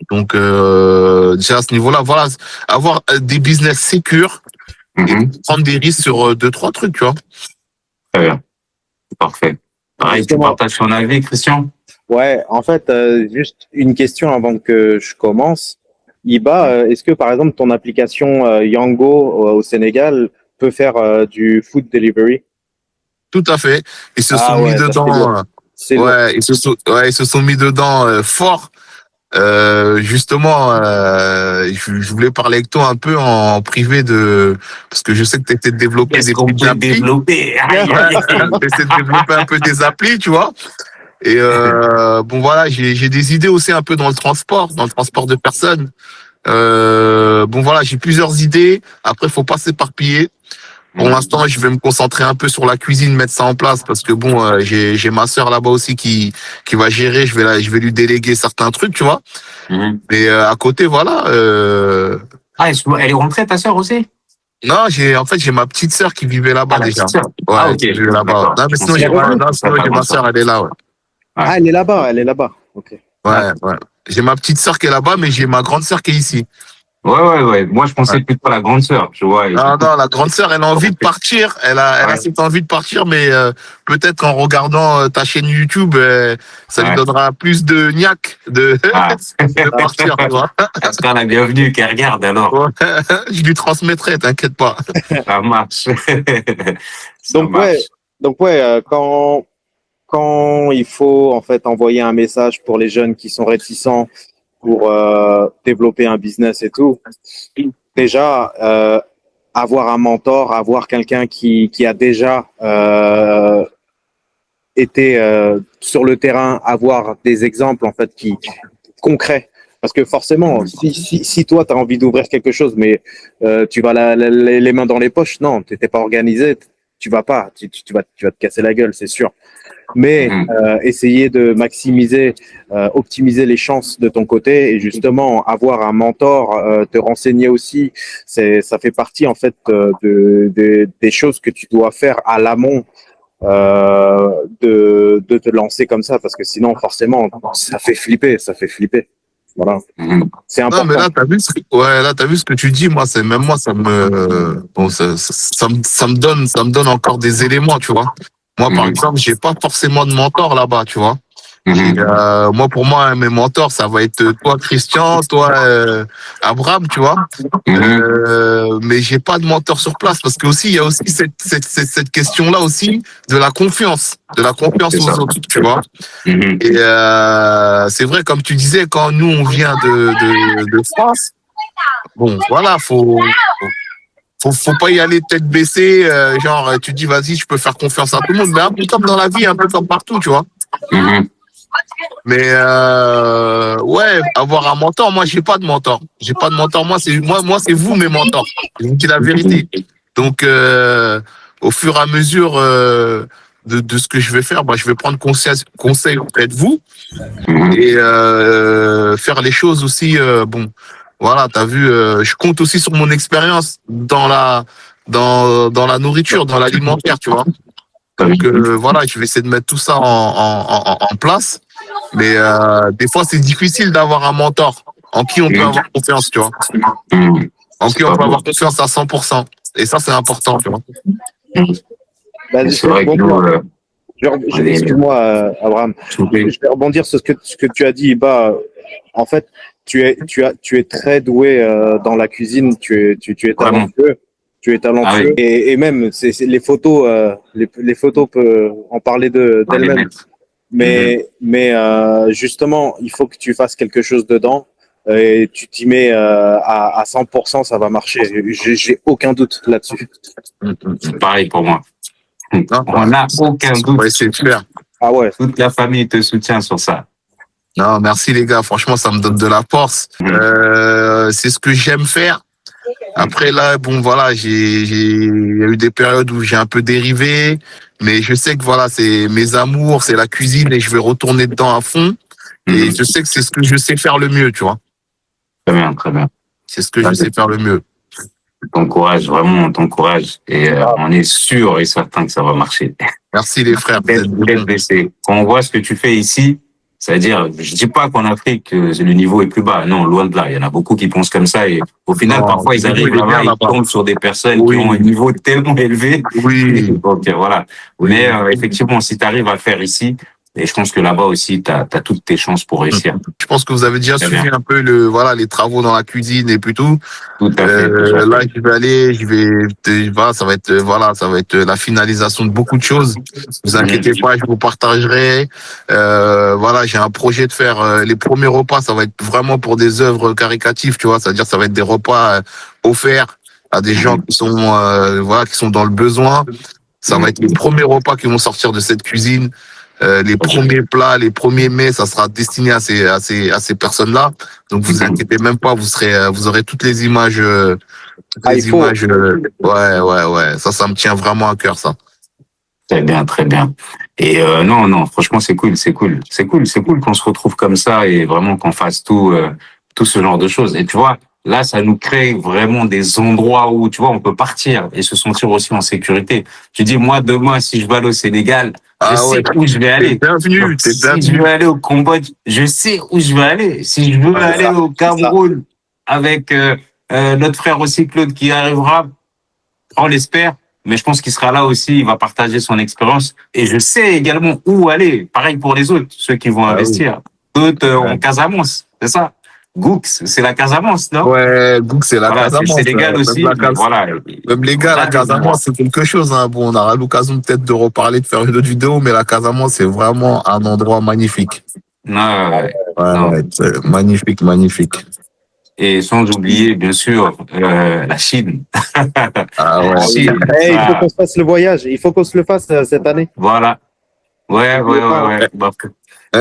Donc déjà à ce niveau-là, voilà, avoir des business sécures. Et prendre des risques sur 2-3 trucs, tu vois. Très bien. Parfait. Pareil, tu partages ton avis, Christian? Ouais, en fait, juste une question avant que je commence. Iba, est-ce que par exemple ton application Yango au Sénégal peut faire du food delivery? Tout à fait. Ils se sont mis dedans. Ils se sont mis dedans fort. Justement, je voulais parler avec toi un peu en privé parce que je sais que tu étais de développer des petites applis. Développer. Tu essaies de développer un peu des applis, tu vois. Et bon voilà, j'ai des idées aussi un peu dans le transport de personnes. Bon voilà, j'ai plusieurs idées. Après, faut pas s'éparpiller. Pour l'instant, je vais me concentrer un peu sur la cuisine, mettre ça en place parce que bon, j'ai ma sœur là-bas aussi qui va gérer. Je vais lui déléguer certains trucs, tu vois. Mais à côté, voilà. Ah, elle est rentrée, ta sœur aussi? Non, j'ai ma petite sœur qui vivait là-bas Ah, la déjà. petite sœur. Ouais, Ah, ok. qui vivait là-bas. D'accord. Non, mais sinon Elle est revenue. j'ai ma sœur, elle est là, ouais. Ah, elle est là-bas. Ok. Ouais, ouais. J'ai ma petite sœur qui est là-bas, mais j'ai ma grande sœur qui est ici. Ouais. Moi, je pensais Ouais. plutôt à la grande sœur, tu vois. Non, la grande sœur, elle a envie de partir. Elle a cette envie de partir, mais peut-être qu'en regardant ta chaîne YouTube, ça lui donnera plus de niaque de partir, tu vois. Elle sera la bienvenue, qu'elle regarde alors. Ouais. Je lui transmettrai, t'inquiète pas. Ça marche. Ça Donc marche. ouais, quand il faut en fait envoyer un message pour les jeunes qui sont réticents pour développer un business et tout, déjà avoir un mentor, avoir quelqu'un qui a déjà été sur le terrain, avoir des exemples en fait qui concrets. Parce que forcément, si toi, tu as envie d'ouvrir quelque chose, mais tu vas les mains dans les poches, non, tu n'étais pas organisé, tu vas pas, tu vas te casser la gueule, c'est sûr. Mais essayer de maximiser, optimiser les chances de ton côté et justement avoir un mentor, te renseigner aussi, ça fait partie en fait des choses que tu dois faire à l'amont de te lancer comme ça parce que sinon forcément ça fait flipper. Voilà. C'est Non, mais important. là, t'as vu ce que tu dis. Moi, même moi, bon, ça me donne encore des éléments, tu vois. Moi, par exemple, j'ai pas forcément de mentor là-bas, tu vois. Pour moi, mes mentors, ça va être toi, Christian, toi, Abraham, tu vois. Mais j'ai pas de mentor sur place parce que aussi, il y a aussi cette question-là aussi de la confiance aux autres, tu vois. Et c'est vrai, comme tu disais, quand nous on vient de France, bon, voilà, faut pas y aller tête baissée, genre tu te dis vas-y, je peux faire confiance à tout le monde, mais un peu comme dans la vie, un peu comme partout, tu vois. Mais ouais, avoir un mentor, moi j'ai pas de mentor. Moi c'est vous mes mentors. Je vous dis la vérité. Donc au fur et à mesure de ce que je vais faire, je vais prendre conseil auprès de vous et faire les choses aussi. Bon, voilà, t'as vu, je compte aussi sur mon expérience dans la nourriture, dans l'alimentaire, tu vois. Donc voilà, je vais essayer de mettre tout ça en place. Mais des fois, c'est difficile d'avoir un mentor en qui on peut avoir confiance, tu vois. En qui on peut avoir confiance à 100%. Et ça, c'est important, tu vois. C'est vrai que nous, Excuse-moi, Abraham. Je vais rebondir sur ce que tu as dit. En fait, tu es très doué dans la cuisine. Tu es talentueux. Tu es talentueux. Ah oui. Et même, les photos, les photos peuvent en parler d'elles-mêmes. Mais justement, il faut que tu fasses quelque chose dedans. Et tu t'y mets à 100%, ça va marcher. J'ai aucun doute là-dessus. C'est pareil pour moi. On n'a aucun doute. On va essayer de faire. Ah ouais. Toute la famille te soutient sur ça. Non, merci les gars. Franchement, ça me donne de la force. C'est ce que j'aime faire. Après là, bon voilà, il y a eu des périodes où j'ai un peu dérivé, mais je sais que voilà, c'est mes amours, c'est la cuisine et je vais retourner dedans à fond. Et je sais que c'est ce que je sais faire le mieux, tu vois. Très bien, très bien. C'est ce que je sais faire le mieux. Ton courage, vraiment, ton courage. Et on est sûr et certain que ça va marcher. Merci les frères. Quand on voit ce que tu fais ici, c'est-à-dire, je dis pas qu'en Afrique, le niveau est plus bas. Non, loin de là. Il y en a beaucoup qui pensent comme ça et au final, parfois, ils arrivent là-bas, ils tombent sur des personnes qui ont un niveau tellement élevé. Oui. Donc, voilà. Mais effectivement, si tu arrives à faire ici, et je pense que là-bas aussi, tu as toutes tes chances pour réussir. Je pense que vous avez déjà suivi un peu les travaux dans la cuisine et puis tout. Tout à fait. Là, ça va être la finalisation de beaucoup de choses. Vous inquiétez pas, je vous partagerai. Voilà, j'ai un projet de faire les premiers repas. Ça va être vraiment pour des œuvres caricatives, tu vois. C'est-à-dire, ça va être des repas offerts à des gens qui sont qui sont dans le besoin. Ça va être les premiers repas qui vont sortir de cette cuisine. Les premiers plats, les premiers mets, ça sera destiné à ces personnes-là. Donc vous inquiétez même pas, vous aurez toutes les images, ouais. Ça me tient vraiment à cœur, ça. Très bien, très bien. Et non, franchement, c'est cool qu'on se retrouve comme ça et vraiment qu'on fasse tout ce genre de choses. Et tu vois, là, ça nous crée vraiment des endroits où, tu vois, on peut partir et se sentir aussi en sécurité. Tu dis, moi, demain, si je vais aller au Sénégal, je sais où je vais aller. Bienvenue, Si je veux aller au Cambodge, je sais où je vais aller. Si je veux aller au Cameroun avec notre frère aussi, Claude, qui arrivera, on l'espère, mais je pense qu'il sera là aussi, il va partager son expérience. Et je sais également où aller. Pareil pour les autres, ceux qui vont investir. D'autres en Casamance, c'est ça. Goux, c'est la Casamance, non? Ouais, Goux, c'est la Casamance. C'est le Sénégal aussi. Voilà. Même les gars, la Casamance, c'est quelque chose. Hein. Bon, on aura l'occasion peut-être de reparler, de faire une autre vidéo, mais la Casamance, c'est vraiment un endroit magnifique. Ouais, magnifique. Et sans oublier, bien sûr, la Chine. Ah ouais. Chine, il faut qu'on se fasse le voyage. Il faut qu'on se le fasse cette année. Voilà. Ouais.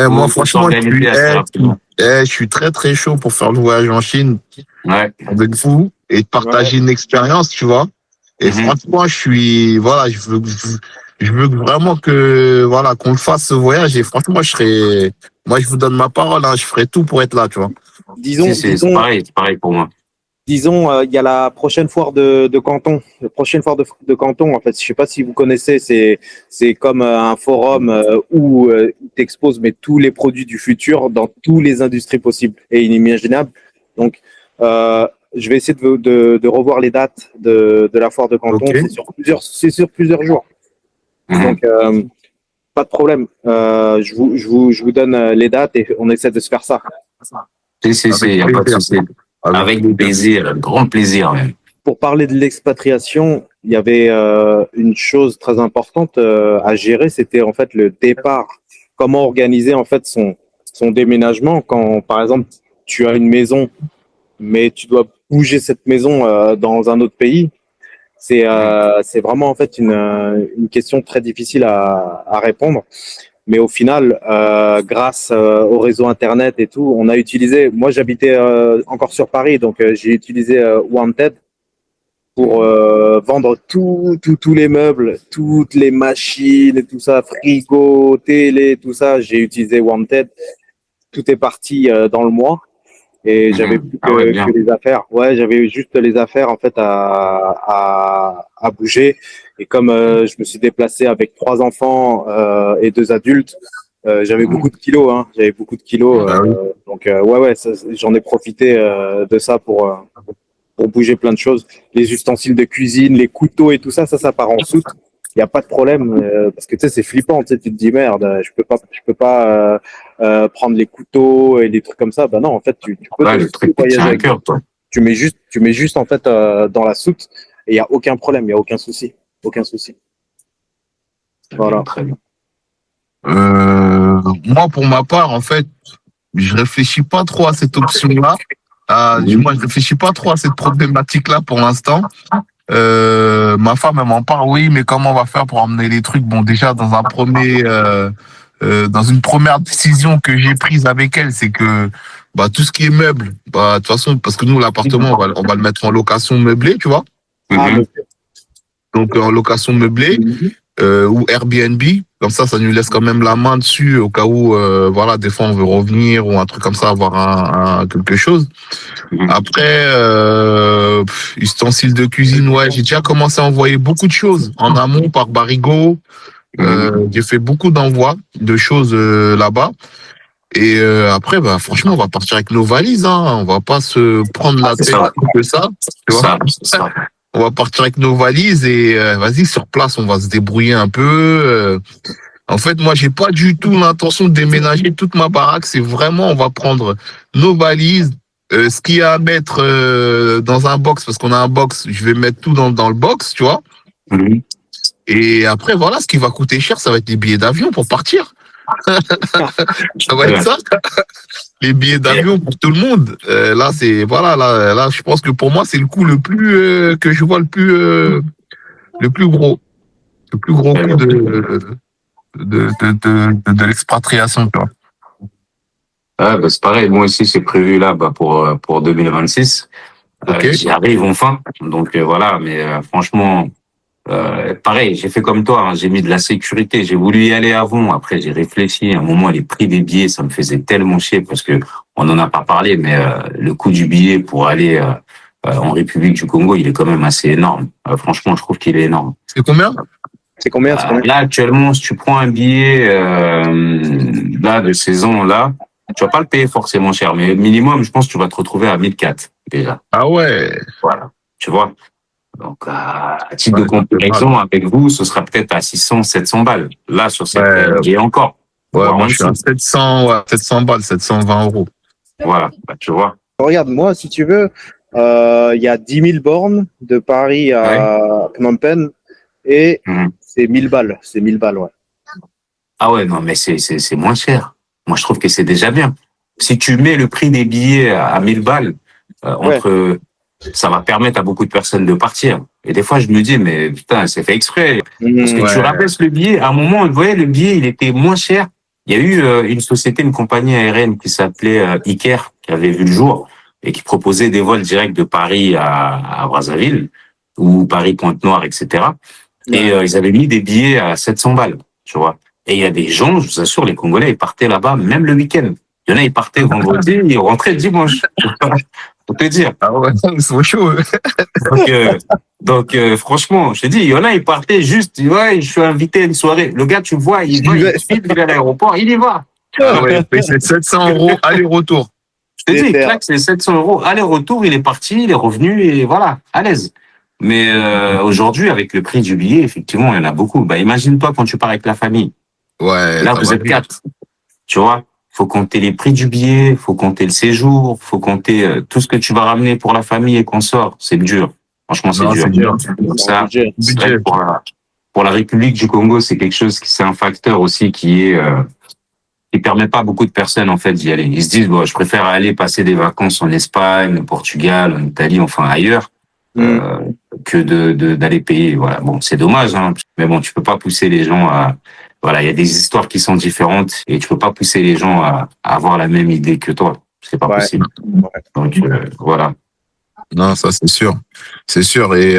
Moi, franchement, je suis très, très chaud pour faire le voyage en Chine avec vous et partager une expérience, tu vois. Et franchement, je veux vraiment qu'on le fasse ce voyage. Et franchement, moi, je vous donne ma parole, hein, je ferai tout pour être là, tu vois. Disons, c'est pareil pour moi. Disons, il y a la prochaine foire de Canton. La prochaine foire de Canton, en fait, je sais pas si vous connaissez, c'est comme un forum où ils t'exposent mais tous les produits du futur dans toutes les industries possibles et inimaginables. Donc, je vais essayer de revoir les dates de la foire de Canton. Okay. C'est sur plusieurs jours. Donc, pas de problème. Je vous donne les dates et on essaie de se faire ça. Il n'y a pas de souci. Avec plaisir, grand plaisir même. Pour parler de l'expatriation, il y avait une chose très importante à gérer, c'était en fait le départ. Comment organiser en fait son déménagement quand, par exemple, tu as une maison, mais tu dois bouger cette maison dans un autre pays. C'est vraiment en fait une question très difficile à répondre. Mais au final, grâce au réseau Internet et tout, on a utilisé... Moi, j'habitais encore sur Paris, donc j'ai utilisé Wanted pour vendre tous les meubles, toutes les machines et tout ça, frigo, télé, tout ça. J'ai utilisé Wanted. Tout est parti dans le mois et j'avais plus que les affaires. Ouais, j'avais juste les affaires en fait à bouger. Et comme je me suis déplacé avec 3 enfants et 2 adultes, j'avais beaucoup de kilos. Hein. J'avais beaucoup de kilos. Donc j'en ai profité de ça pour bouger plein de choses. Les ustensiles de cuisine, les couteaux et tout ça, ça part en soute. Il n'y a pas de problème parce que tu sais, c'est flippant. Tu te dis merde, je peux pas prendre les couteaux et des trucs comme ça. Ben non, en fait, tu peux voyager avec cœur, toi. Tu mets juste en fait dans la soute et il n'y a aucun problème, il n'y a aucun souci. Voilà. Très bien. Moi, pour ma part, en fait, je réfléchis pas trop à cette option-là. Moi, je réfléchis pas trop à cette problématique-là pour l'instant. Ma femme, elle m'en parle, oui, mais comment on va faire pour emmener les trucs? Bon, déjà, dans une première décision que j'ai prise avec elle, c'est que tout ce qui est meuble, de toute façon, parce que nous, l'appartement, on va le mettre en location meublée, tu vois. Donc, en location meublée ou Airbnb, comme ça nous laisse quand même la main dessus au cas où, des fois, on veut revenir ou un truc comme ça, avoir quelque chose. Après, ustensiles de cuisine, ouais, j'ai déjà commencé à envoyer beaucoup de choses en amont par Barigo. J'ai fait beaucoup d'envois de choses là-bas. Et après, franchement, on va partir avec nos valises. Hein. On va pas se prendre la tête que ça. Tu vois on va partir avec nos valises et vas-y, sur place, on va se débrouiller un peu. En fait, moi, j'ai pas du tout l'intention de déménager toute ma baraque. C'est vraiment, on va prendre nos valises, ce qu'il y a à mettre dans un box, parce qu'on a un box, je vais mettre tout dans le box, tu vois. Et après, ce qui va coûter cher, ça va être les billets d'avion pour partir. Ça va être ça. Les billets d'avion pour tout le monde. Là, je pense que pour moi, c'est le coût le plus que je vois le plus gros. Le plus gros coût de l'expatriation, tu vois. Ah, bah, c'est pareil. Moi aussi, c'est prévu là, pour 2026. Ok. J'y arrive enfin. Donc, voilà. Mais, franchement, pareil, j'ai fait comme toi, hein, j'ai mis de la sécurité. J'ai voulu y aller avant. Après, j'ai réfléchi. À un moment, les prix des billets, ça me faisait tellement chier parce que on n'en a pas parlé, mais le coût du billet pour aller en République du Congo, il est quand même assez énorme. Franchement, je trouve qu'il est énorme. C'est combien? C'est combien, c'est combien? Là, actuellement, si tu prends un billet là de saison là, tu vas pas le payer forcément cher, mais minimum, je pense que tu vas te retrouver à 1004 déjà. Ah ouais. Voilà, tu vois. Donc, à titre Ouais, de ça fait mal. comparaison avec vous, ce sera peut-être à 600, 700 balles. Là, sur cette Ouais, billet encore, ouais, voire en moi je suis à dessous. 700, ouais, 700 balles, 720 euros. Voilà, bah, tu vois. Regarde, moi, si tu veux, il y a 10 000 bornes de Paris Ouais. à Phnom Penh et Mhm. c'est 1000 balles. C'est 1000 balles, ouais. Ah ouais, non, mais c'est moins cher. Moi, je trouve que c'est déjà bien. Si tu mets le prix des billets à 1000 balles, Ouais. ça va permettre à beaucoup de personnes de partir. Et des fois, je me dis, mais putain, c'est fait exprès. Parce que Mhm. tu Ouais. rabaisses le billet. À un moment, vous voyez, le billet, il était moins cher. Il y a eu une société, une compagnie aérienne qui s'appelait Iker, qui avait vu le jour et qui proposait des vols directs de Paris à Brazzaville ou Paris-Pointe-Noire, etc. Et Ouais. ils avaient mis des billets à 700 balles, tu vois. Et il y a des gens, je vous assure, les Congolais, ils partaient là-bas même le week-end. Il y en a, ils partaient vendredi, ils rentraient dimanche. Faut te dire. Ah ouais, c'est chaud. Donc, franchement, je te dis, il y en a, ils partaient juste, ouais, je suis invité à une soirée. Le gars, tu vois, il va, J'y il vais. file, il va à l'aéroport, il y va. Ah ouais, il paye 700 euros aller-retour. Je te dis, Déter. clac, c'est 700 euros. Aller-retour, il est parti, il est revenu et voilà, à l'aise. Mais aujourd'hui, avec le prix du billet, effectivement, il y en a beaucoup. Bah, imagine-toi quand tu pars avec la famille. Ouais, Là, ça vous va êtes vite. 4. Tu vois, faut compter les prix du billet, faut compter le séjour, faut compter tout ce que tu vas ramener pour la famille et qu'on sort. C'est dur. Franchement, c'est Non, dur. c'est dur. Donc C'est un ça, budget. c'est vrai Budget. que pour la République du Congo, c'est quelque chose c'est un facteur aussi qui permet pas à beaucoup de personnes, en fait, d'y aller. Ils se disent, bon, je préfère aller passer des vacances en Espagne, au Portugal, en Italie, enfin ailleurs, Mhm. euh, que d'aller payer. Voilà. Bon, c'est dommage, hein, mais bon, tu peux pas pousser les gens à, voilà, il y a des histoires qui sont différentes et tu peux pas pousser les gens à avoir la même idée que toi. C'est pas Ouais. possible. Ouais. Donc, voilà. Non, ça c'est sûr. C'est sûr. Et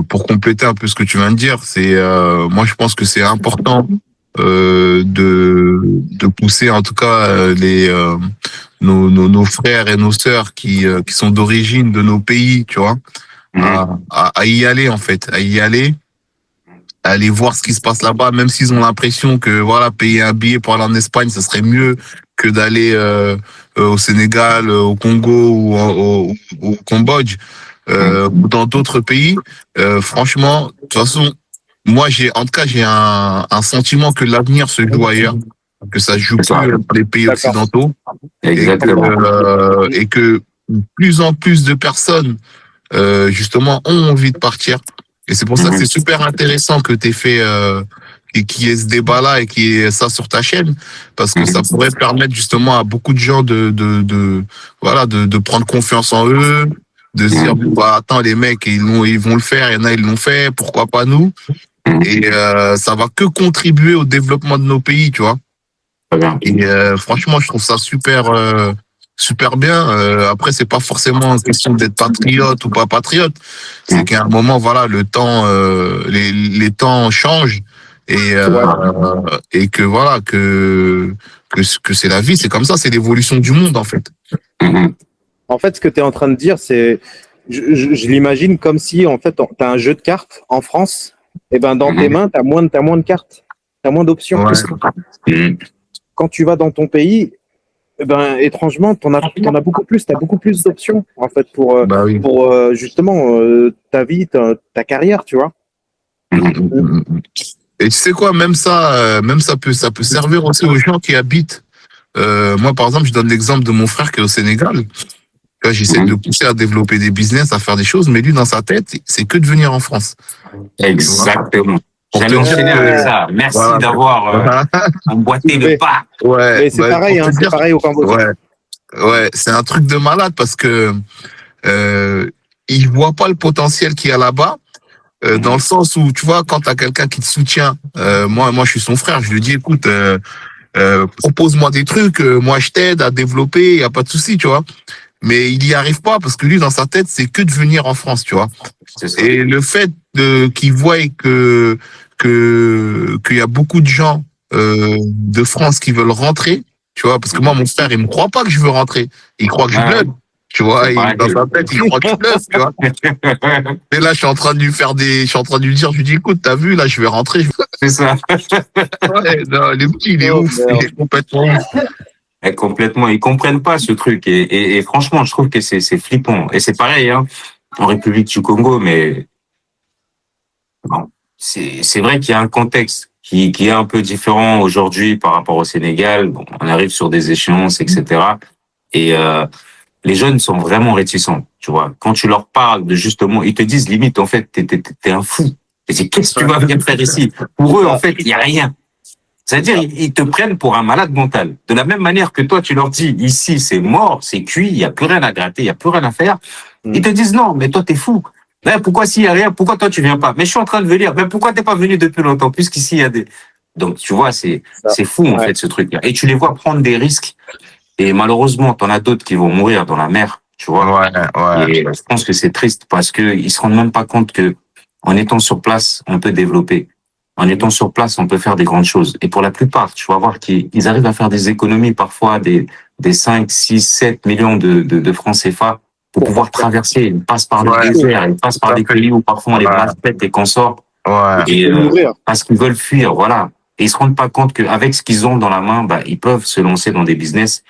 pour compléter un peu ce que tu viens de dire, c'est moi je pense que c'est important de pousser en tout cas nos frères et nos sœurs qui sont d'origine de nos pays, tu vois, Mhm. à y aller en fait, à y aller, à aller voir ce qui se passe là-bas, même s'ils ont l'impression que voilà, payer un billet pour aller en Espagne, ça serait mieux que d'aller au Sénégal, au Congo ou au Cambodge, ou dans d'autres pays. Franchement, de toute façon, moi en tout cas, j'ai un sentiment que l'avenir se joue ailleurs, que ça se joue C'est ça. plus dans les pays D'accord. occidentaux Exactement. et que plus en plus de personnes justement ont envie de partir. Et c'est pour ça que Mhm. c'est super intéressant que tu aies fait qu'il y ait ce débat-là et qu'il y ait ça sur ta chaîne, parce que ça Mhm. pourrait permettre justement à beaucoup de gens de prendre confiance en eux, de se dire bon, bah attends, les mecs ils vont le faire, il y en a ils l'ont fait, pourquoi pas nous? Mhm. Et ça va que contribuer au développement de nos pays, tu vois. Très bien. Et franchement, je trouve ça super bien. Après, c'est pas forcément une question d'être patriote ou pas patriote. C'est qu'à un moment, voilà, le temps, les temps changent Ouais. et que voilà que c'est la vie, c'est comme ça, c'est l'évolution du monde en fait. Mhm. En fait, ce que tu es en train de dire, c'est, je l'imagine comme si, en fait, tu as un jeu de cartes en France, et ben dans tes Mhm. mains, tu as t'as moins de cartes, tu as moins d'options. Ouais, Mhm. Quand tu vas dans ton pays, eh ben, étrangement, t'en as beaucoup plus, tu as beaucoup plus d'options, en fait, bah oui. pour justement ta vie, ta carrière, tu vois. Mhm. Et tu sais quoi, même ça peut servir aussi aux gens qui habitent. Moi, par exemple, je donne l'exemple de mon frère qui est au Sénégal. Là, j'essaie de le Mhm. pousser à développer des business, à faire des choses, mais lui, dans sa tête, c'est que de venir en France. Tu vois, Exactement. pour te J'allais dire enchaîner avec que, Ouais, ça. Merci voilà. d'avoir emboîté le mais, pas. Ouais, mais c'est bah, pareil, pour te hein, c'est dire, pareil au Cambodge. Hein. ouais, ouais, c'est un truc de malade parce que, il voit pas le potentiel qu'il y a là-bas. dans le sens où, tu vois, quand t'as quelqu'un qui te soutient, moi, je suis son frère, je lui dis, écoute, propose-moi des trucs, moi, je t'aide à développer, y a pas de souci, tu vois. Mais il y arrive pas parce que lui, dans sa tête, c'est que de venir en France, tu vois. C'est ça. Et le fait qu'il voie qu'il y a beaucoup de gens de France qui veulent rentrer, tu vois, parce que moi, mon frère, il me croit pas que je veux rentrer. Il croit que je Ouais, bluffe, tu vois. c'est pareil. Dans sa tête, il croit que je bluffe, tu vois. Et là, je suis en train de lui faire je suis en train de lui dire, je lui dis, écoute, t'as vu, là, je vais rentrer. C'est ça. Ouais, non, le petit, il est Oh, ouf, merde. il est complètement ouf. Et complètement, ils comprennent pas ce truc. Et franchement, je trouve que c'est flippant. Et c'est pareil, hein, en République du Congo, mais bon, c'est vrai qu'il y a un contexte qui est un peu différent aujourd'hui par rapport au Sénégal. Bon, on arrive sur des échéances, etc. Et les jeunes sont vraiment réticents, tu vois. Quand tu leur parles de justement, ils te disent limite, en fait, t'es un fou. Et c'est qu'est-ce que tu vas venir faire ici? Pour eux, en fait, il y a rien. C'est-à-dire, ils te prennent pour un malade mental. De la même manière que toi, tu leur dis, ici, c'est mort, c'est cuit, il n'y a plus rien à gratter, il n'y a plus rien à faire. Ils te disent, non, mais toi, t'es fou. Mais pourquoi s'il n'y a rien, pourquoi toi, tu viens pas? Mais je suis en train de venir. Mais pourquoi t'es pas venu depuis longtemps? Puisqu'ici, il y a des... Donc, tu vois, c'est fou, en fait, ce truc-là. Et tu les vois prendre des risques. Et malheureusement, t'en as d'autres qui vont mourir dans la mer, tu vois. Ouais. Et je pense que c'est triste parce que ils se rendent même pas compte que, en étant sur place, on peut développer. En étant sur place, on peut faire des grandes choses. Et pour la plupart, tu vas voir qu'ils arrivent à faire des économies, parfois des 5, 6, 7 millions de francs CFA pour pouvoir traverser. Ils passent par le Ouais. désert, ils passent par des pays où parfois on les maltraite et qu'on sort. Ouais. Et mourir. parce qu'ils veulent fuir, voilà. Et ils se rendent pas compte qu'avec ce qu'ils ont dans la main, bah, ils peuvent se lancer dans des business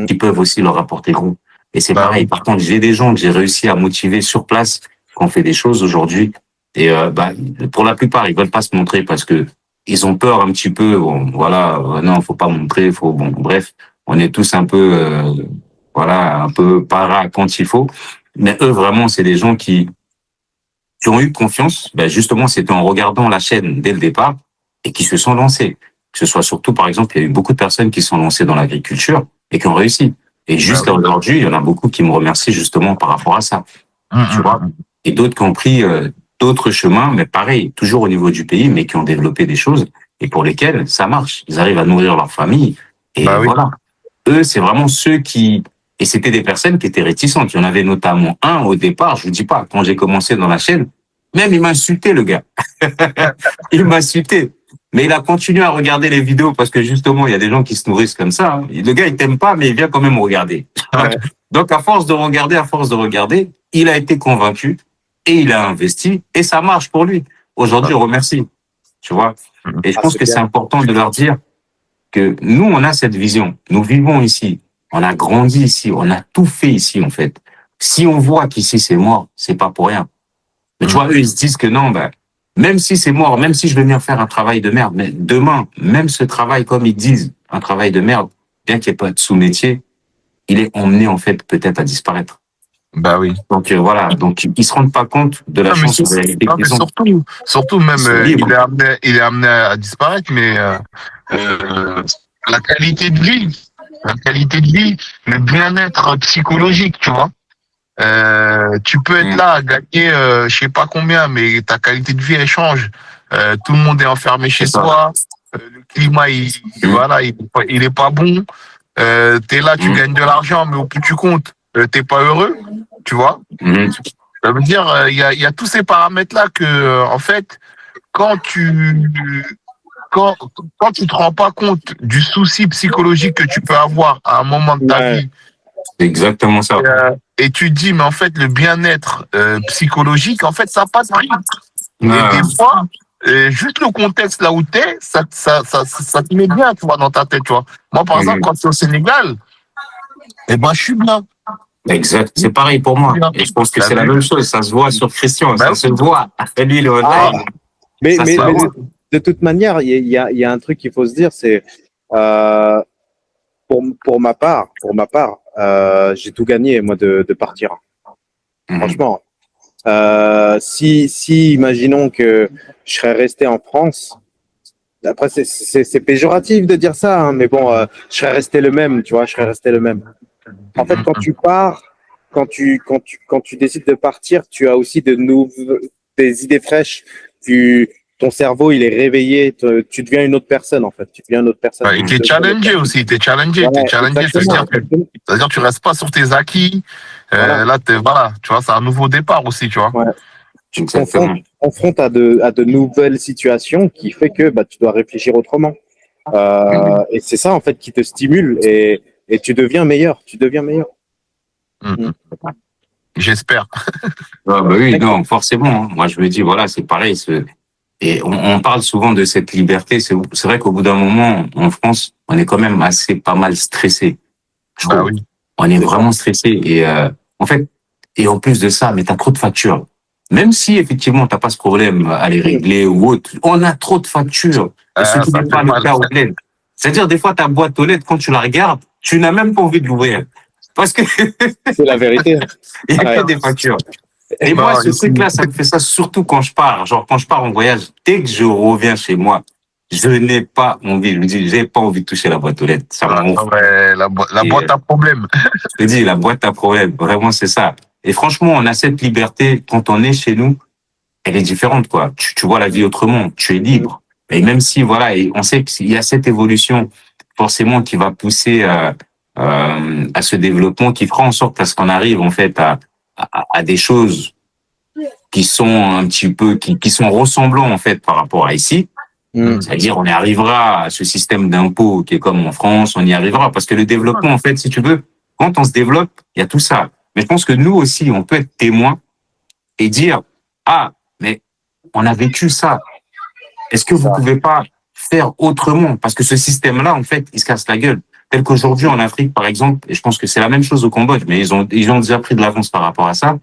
qui peuvent aussi leur apporter gros. Et c'est Bah pareil. oui. Par contre, j'ai des gens que j'ai réussi à motiver sur place, qui ont fait des choses aujourd'hui. Et bah, pour la plupart, ils veulent pas se montrer parce que ils ont peur un petit peu. Bon, voilà, non, faut pas montrer, faut bon, bref, on est tous un peu, voilà, un peu para quand il faut. Mais eux, vraiment, c'est des gens qui ont eu confiance. Ben justement, c'était en regardant la chaîne dès le départ et qui se sont lancés. Que ce soit surtout, par exemple, il y a eu beaucoup de personnes qui se sont lancées dans l'agriculture et qui ont réussi. Et juste Bah oui. aujourd'hui, il y en a beaucoup qui me remercient justement par rapport à ça. Tu vois. Et d'autres qui ont pris d'autres chemins, mais pareil, toujours au niveau du pays, mais qui ont développé des choses et pour lesquels ça marche. Ils arrivent à nourrir leur famille. Et Bah oui. voilà. Eux, c'est vraiment ceux qui... Et c'était des personnes qui étaient réticentes. Il y en avait notamment un au départ, je vous dis pas, quand j'ai commencé dans la chaîne, même il m'a insulté, le gars. Il m'a insulté. Mais il a continué à regarder les vidéos parce que justement, il y a des gens qui se nourrissent comme ça. Hein. Le gars, il t'aime pas, mais il vient quand même regarder. Ouais. Donc, à force de regarder, il a été convaincu et il a investi et ça marche pour lui. Aujourd'hui, je remercie. Tu vois. Et je Ah, pense c'est que c'est bien. important de leur dire que nous, on a cette vision. Nous vivons ici. On a grandi ici. On a tout fait ici, en fait. Si on voit qu'ici, c'est mort, c'est pas pour rien. Mais tu vois, eux, ils se disent que non, ben, même si c'est mort, même si je vais venir faire un travail de merde, mais demain, même ce travail, comme ils disent, un travail de merde, bien qu'il n'y ait pas de sous-métier, il est emmené, en fait, peut-être à disparaître. Bah oui. Donc, voilà. Donc, ils se rendent pas compte de la Non, mais, chance en réalité non, mais qu'ils ont. surtout même, Ils sont libres. il est amené à disparaître, mais la qualité de vie, le bien-être psychologique, tu vois. Tu peux être là à gagner, je sais pas combien, mais ta qualité de vie elle change. Tout le monde est enfermé chez C'est ça. soi. Le climat, voilà, il est pas bon. T'es là, tu gagnes de l'argent, mais au bout du compte, t'es pas heureux, tu vois. Mhm. Ça veut dire, il y a tous ces paramètres-là que, en fait, quand tu, quand, quand tu te rends pas compte du souci psychologique que tu peux avoir à un moment de ta Ouais. vie, C'est exactement ça. et tu te dis, mais en fait, le bien-être psychologique, en fait, ça n'a pas de prix. Et Ah, des fois, juste le contexte là où tu es, ça te met bien, tu vois, dans ta tête, tu vois. Moi, par exemple, quand je suis au Sénégal, eh ben, je suis bien. exact. C'est pareil pour moi. Et je pense que T'as c'est la vu? même chose. Ça se voit sur Christian. Ben Ça se voit. Et lui, il est Ah, online. mais, Ça mais, se mais voit. de toute manière, il y a un truc qu'il faut se dire, c'est euh, pour ma part, j'ai tout gagné moi de partir. Mhm. Franchement, si imaginons que je serais resté en France, après c'est péjoratif de dire ça, hein, mais bon, je serais resté le même, tu vois, je serais resté le même. En fait, quand tu pars, quand tu décides de partir, tu as aussi des idées fraîches, ton cerveau, il est réveillé, tu deviens une autre personne, en fait. Tu deviens une autre personne. Ouais, et t'es challengé aussi, t'es challengé, Ouais, c'est-à-dire que tu restes pas sur tes acquis. Voilà. Là, voilà, tu vois, c'est un nouveau départ aussi, tu vois. Ouais. Tu te Exactement. confrontes à de nouvelles situations qui fait que bah, tu dois réfléchir autrement. Et c'est ça, en fait, qui te stimule et tu deviens meilleur. Tu deviens meilleur. Mm. Mhm. J'espère. Ah, bah oui, non, forcément, hein. Moi, je me dis, voilà, c'est pareil. Et on parle souvent de cette liberté. C'est vrai qu'au bout d'un moment, en France, on est quand même assez pas mal stressé, je Bah trouve. oui. On est C'est ça. vraiment stressé. Et en fait, et en plus de ça, mais t'as trop de factures. Même si effectivement t'as pas ce problème à les régler ou autre, on a trop de factures. Et ce qui Ça n'est fait pas le mal. cas aux lettres. C'est-à-dire des fois ta boîte aux lettres, quand tu la regardes, tu n'as même pas envie de l'ouvrir parce que C'est la vérité. il y a que Ouais. des factures. Et moi, Non, ce truc-là, ça me fait ça surtout quand je pars. Genre, quand je pars en voyage, dès que je reviens chez moi, je n'ai pas envie, je me dis, j'ai pas envie de toucher la boîte aux lettres. Ça m'enfle. ouais, la Et boîte à problème. je te dis, la boîte à problème, vraiment, c'est ça. Et franchement, on a cette liberté quand on est chez nous, elle est différente, quoi. Tu vois la vie autrement, tu es libre. Et même si, voilà, et on sait qu'il y a cette évolution, forcément, qui va pousser à ce développement, qui fera en sorte à ce qu'on arrive, en fait, à des choses qui sont un petit peu, qui sont ressemblants, en fait, par rapport à ici. Mm. C'est-à-dire, on y arrivera à ce système d'impôt qui est comme en France, on y arrivera. Parce que le développement, en fait, si tu veux, quand on se développe, il y a tout ça. Mais je pense que nous aussi, on peut être témoin et dire, ah, mais on a vécu ça. Est-ce que C'est vous ça. pouvez pas faire autrement? Parce que ce système-là, en fait, il se casse la gueule. Tel qu'aujourd'hui en Afrique, par exemple, et je pense que c'est la même chose au Cambodge, mais ils ont déjà pris de l'avance par rapport à ça.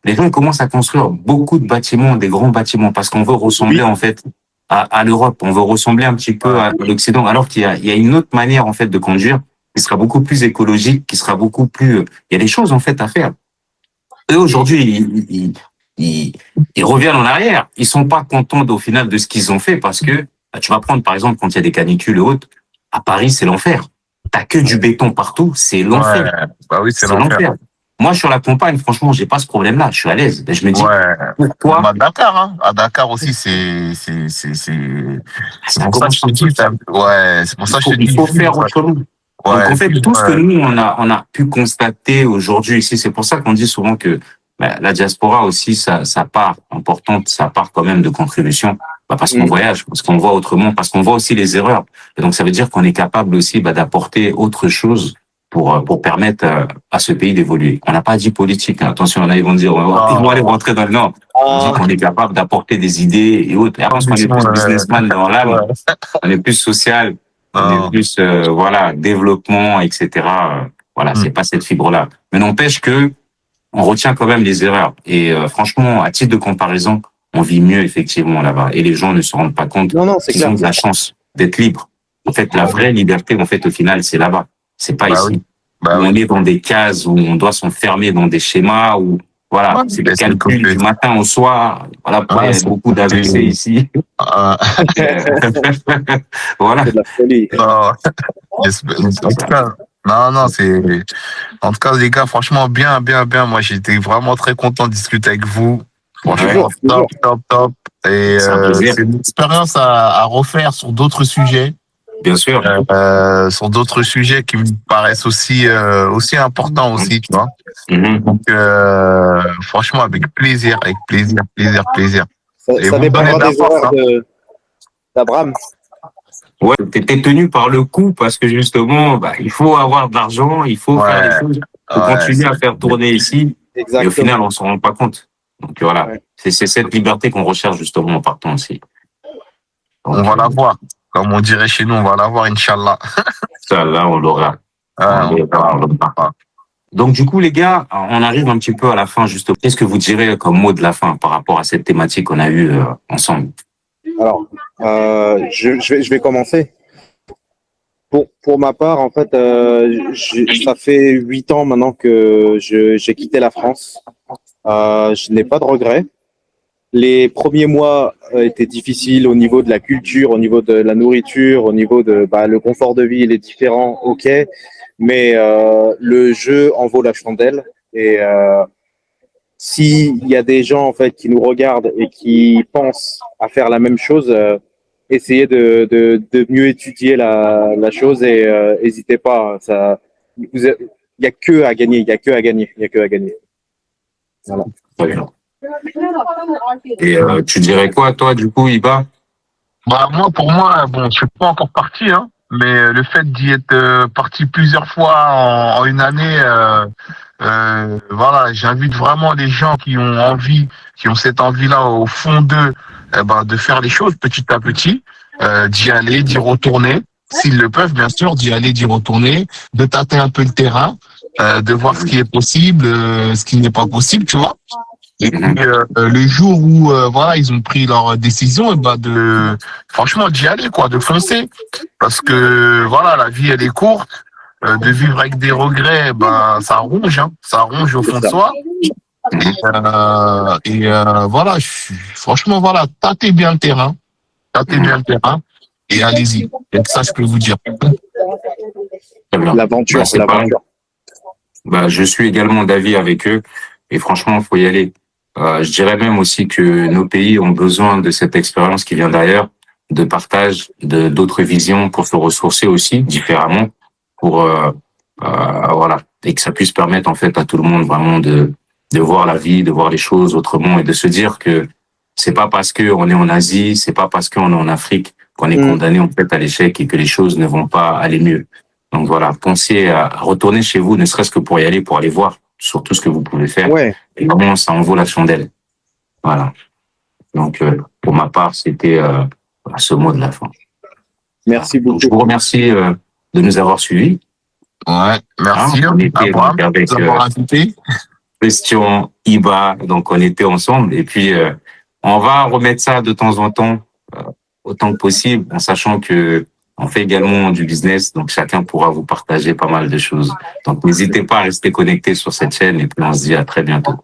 Les gens ils commencent à construire beaucoup de bâtiments, des grands bâtiments, parce qu'on veut ressembler, Oui. en fait, à l'Europe. On veut ressembler un petit peu à l'Occident, alors il y a une autre manière, en fait, de conduire qui sera beaucoup plus écologique, qui sera beaucoup plus, il y a des choses, en fait, à faire. Eux, aujourd'hui, ils, ils reviennent en arrière. Ils sont pas contents au final de ce qu'ils ont fait parce que bah, tu vas prendre, par exemple, quand il y a des canicules et autres, à Paris, c'est l'enfer. T'as que du béton partout, c'est Ouais, l'enfer. bah oui, c'est C'est l'enfer. l'enfer. Moi, sur la campagne, franchement, j'ai pas ce problème-là. Je suis à l'aise. Et je me dis, Ouais. Même pourquoi à Dakar, hein. À Dakar aussi, c'est ça pour ça que commence je te par dis, tout ça? ouais, c'est pour ça que je te Il dis, faut faire autrement. Donc, en ouais, fait, vivre, tout ce que nous, on a pu constater aujourd'hui ici, c'est pour ça qu'on dit souvent que bah, la diaspora aussi, ça part importante, ça part quand même de contribution, bah, parce qu'on Mm. voyage, parce qu'on voit autrement, parce qu'on voit aussi les erreurs. Et donc, ça veut dire qu'on est capable aussi bah, d'apporter autre chose pour permettre à ce pays d'évoluer. On n'a pas dit politique, hein. Attention, là, ils vont dire, ils vont aller non, rentrer dans le Nord. On dit Ah, qu'on est capable d'apporter des idées et autres. Et après, parce qu'on est ambition, plus businessman dans l'âme, ouais, on est plus social, on est non. plus voilà développement, etc. Voilà, Hmm. c'est pas cette fibre-là. Mais n'empêche que on retient quand même les erreurs. Et franchement, à titre de comparaison, on vit mieux effectivement là-bas. Et les gens ne se rendent pas compte non, non, c'est qu'ils ont clair. de la chance d'être libres. En fait, la Bah oui, vraie liberté, en fait, au final, c'est là-bas. C'est pas bah oui, ici. bah Où on oui. est dans des cases, où on doit s'enfermer dans des schémas, où voilà, Ouais, c'est des mais c'est comme calculs tu du dis. matin au soir. Voilà pourquoi il Ouais, y a beaucoup d'AVC ici. euh, Euh, voilà. C'est de la folie. non, C'est en tout ça. cas, non, non, en tout cas, les gars, franchement, bien, bien, bien. Moi, j'étais vraiment très content de discuter avec vous. Ouais, Franchement, Toujours, top, toujours. top, top. Et c'est un plaisir. c'est une expérience à refaire sur d'autres sujets, Bien sûr. sur d'autres sujets qui me paraissent aussi importants aussi, tu vois. Mhm. Donc, franchement, avec plaisir, plaisir, plaisir. Et Ça vous me donnez dépendra de la des force, horaires hein. d'Abraham. Ouais, t'étais tenu par le coup parce que justement, bah, il faut avoir de l'argent, il faut faire les Ouais, choses, il faut ouais, continuer à faire tourner ici, et au final, Exactement. on s'en rend pas compte. Donc voilà, Ouais. c'est cette liberté qu'on recherche justement en partant aussi. on Donc va la voir. Comme on dirait chez nous, on va la voir, Inch'Allah. ça, là, on l'aura. Ouais, On on l'aura, verra, on l'aura. on verra. Donc du coup, les gars, on arrive un petit peu à la fin justement. Qu'est-ce que vous direz comme mot de la fin par rapport à cette thématique qu'on a eue ensemble? Alors, je vais commencer. Pour ma part, en fait, ça fait 8 ans maintenant que j'ai quitté la France. Je n'ai pas de regrets. Les premiers mois étaient difficiles au niveau de la culture, au niveau de la nourriture, au niveau de le confort de vie, il est différent, ok, mais le jeu en vaut la chandelle et s'il y a des gens en fait qui nous regardent et qui pensent à faire la même chose, essayez de mieux étudier la chose et n'hésitez pas. Il y a que à gagner, il y a que à gagner, il y a que à gagner. Voilà. Très bien. Et tu dirais quoi, toi, du coup, Iba? Bah moi, pour moi, bon, je suis pas encore parti, hein, mais le fait d'y être parti plusieurs fois en une année, voilà, j'invite vraiment les gens qui ont envie, qui ont cette envie-là au fond d'eux, de faire les choses petit à petit, d'y aller, d'y retourner, s'ils le peuvent, bien sûr, d'y aller, d'y retourner, de tâter un peu le terrain, de voir ce qui est possible, ce qui n'est pas possible, tu vois. Et puis, le jour où voilà, ils ont pris leur décision, franchement d'y aller, quoi, de foncer, parce que voilà, la vie elle est courte, de vivre avec des regrets, ça ronge, hein, ça ronge au C'est fond de ça. soi. Voilà, franchement voilà, tâtez bien le terrain et allez-y. Et ça, je peux vous dire. Très bien. L'aventure, C'est pareil. l'aventure. Je suis également d'avis avec eux. Et franchement, faut y aller. Je dirais même aussi que nos pays ont besoin de cette expérience qui vient d'ailleurs, de partage, de d'autres visions pour se ressourcer aussi différemment, pour voilà, et que ça puisse permettre en fait à tout le monde vraiment de voir la vie, de voir les choses autrement et de se dire que c'est pas parce que on est en Asie, c'est pas parce qu'on est en Afrique qu'on est condamné en fait à l'échec et que les choses ne vont pas aller mieux. Donc voilà, pensez à retourner chez vous, ne serait-ce que pour y aller, pour aller voir sur tout ce que vous pouvez faire. Ouais. Et vraiment, ça en vaut la chandelle. Voilà. Donc, pour ma part, c'était ce mot de la fin. Merci Donc, je beaucoup. vous remercie de nous avoir suivis. Ouais, merci. On était Abraham, donc avec de nous avoir invités. Christian, Iba, donc on était ensemble. Et puis, on va remettre ça de temps en temps, autant que possible, en sachant que on fait également du business, donc chacun pourra vous partager pas mal de choses. Donc, n'hésitez pas à rester connecté sur cette chaîne et puis on se dit à très bientôt.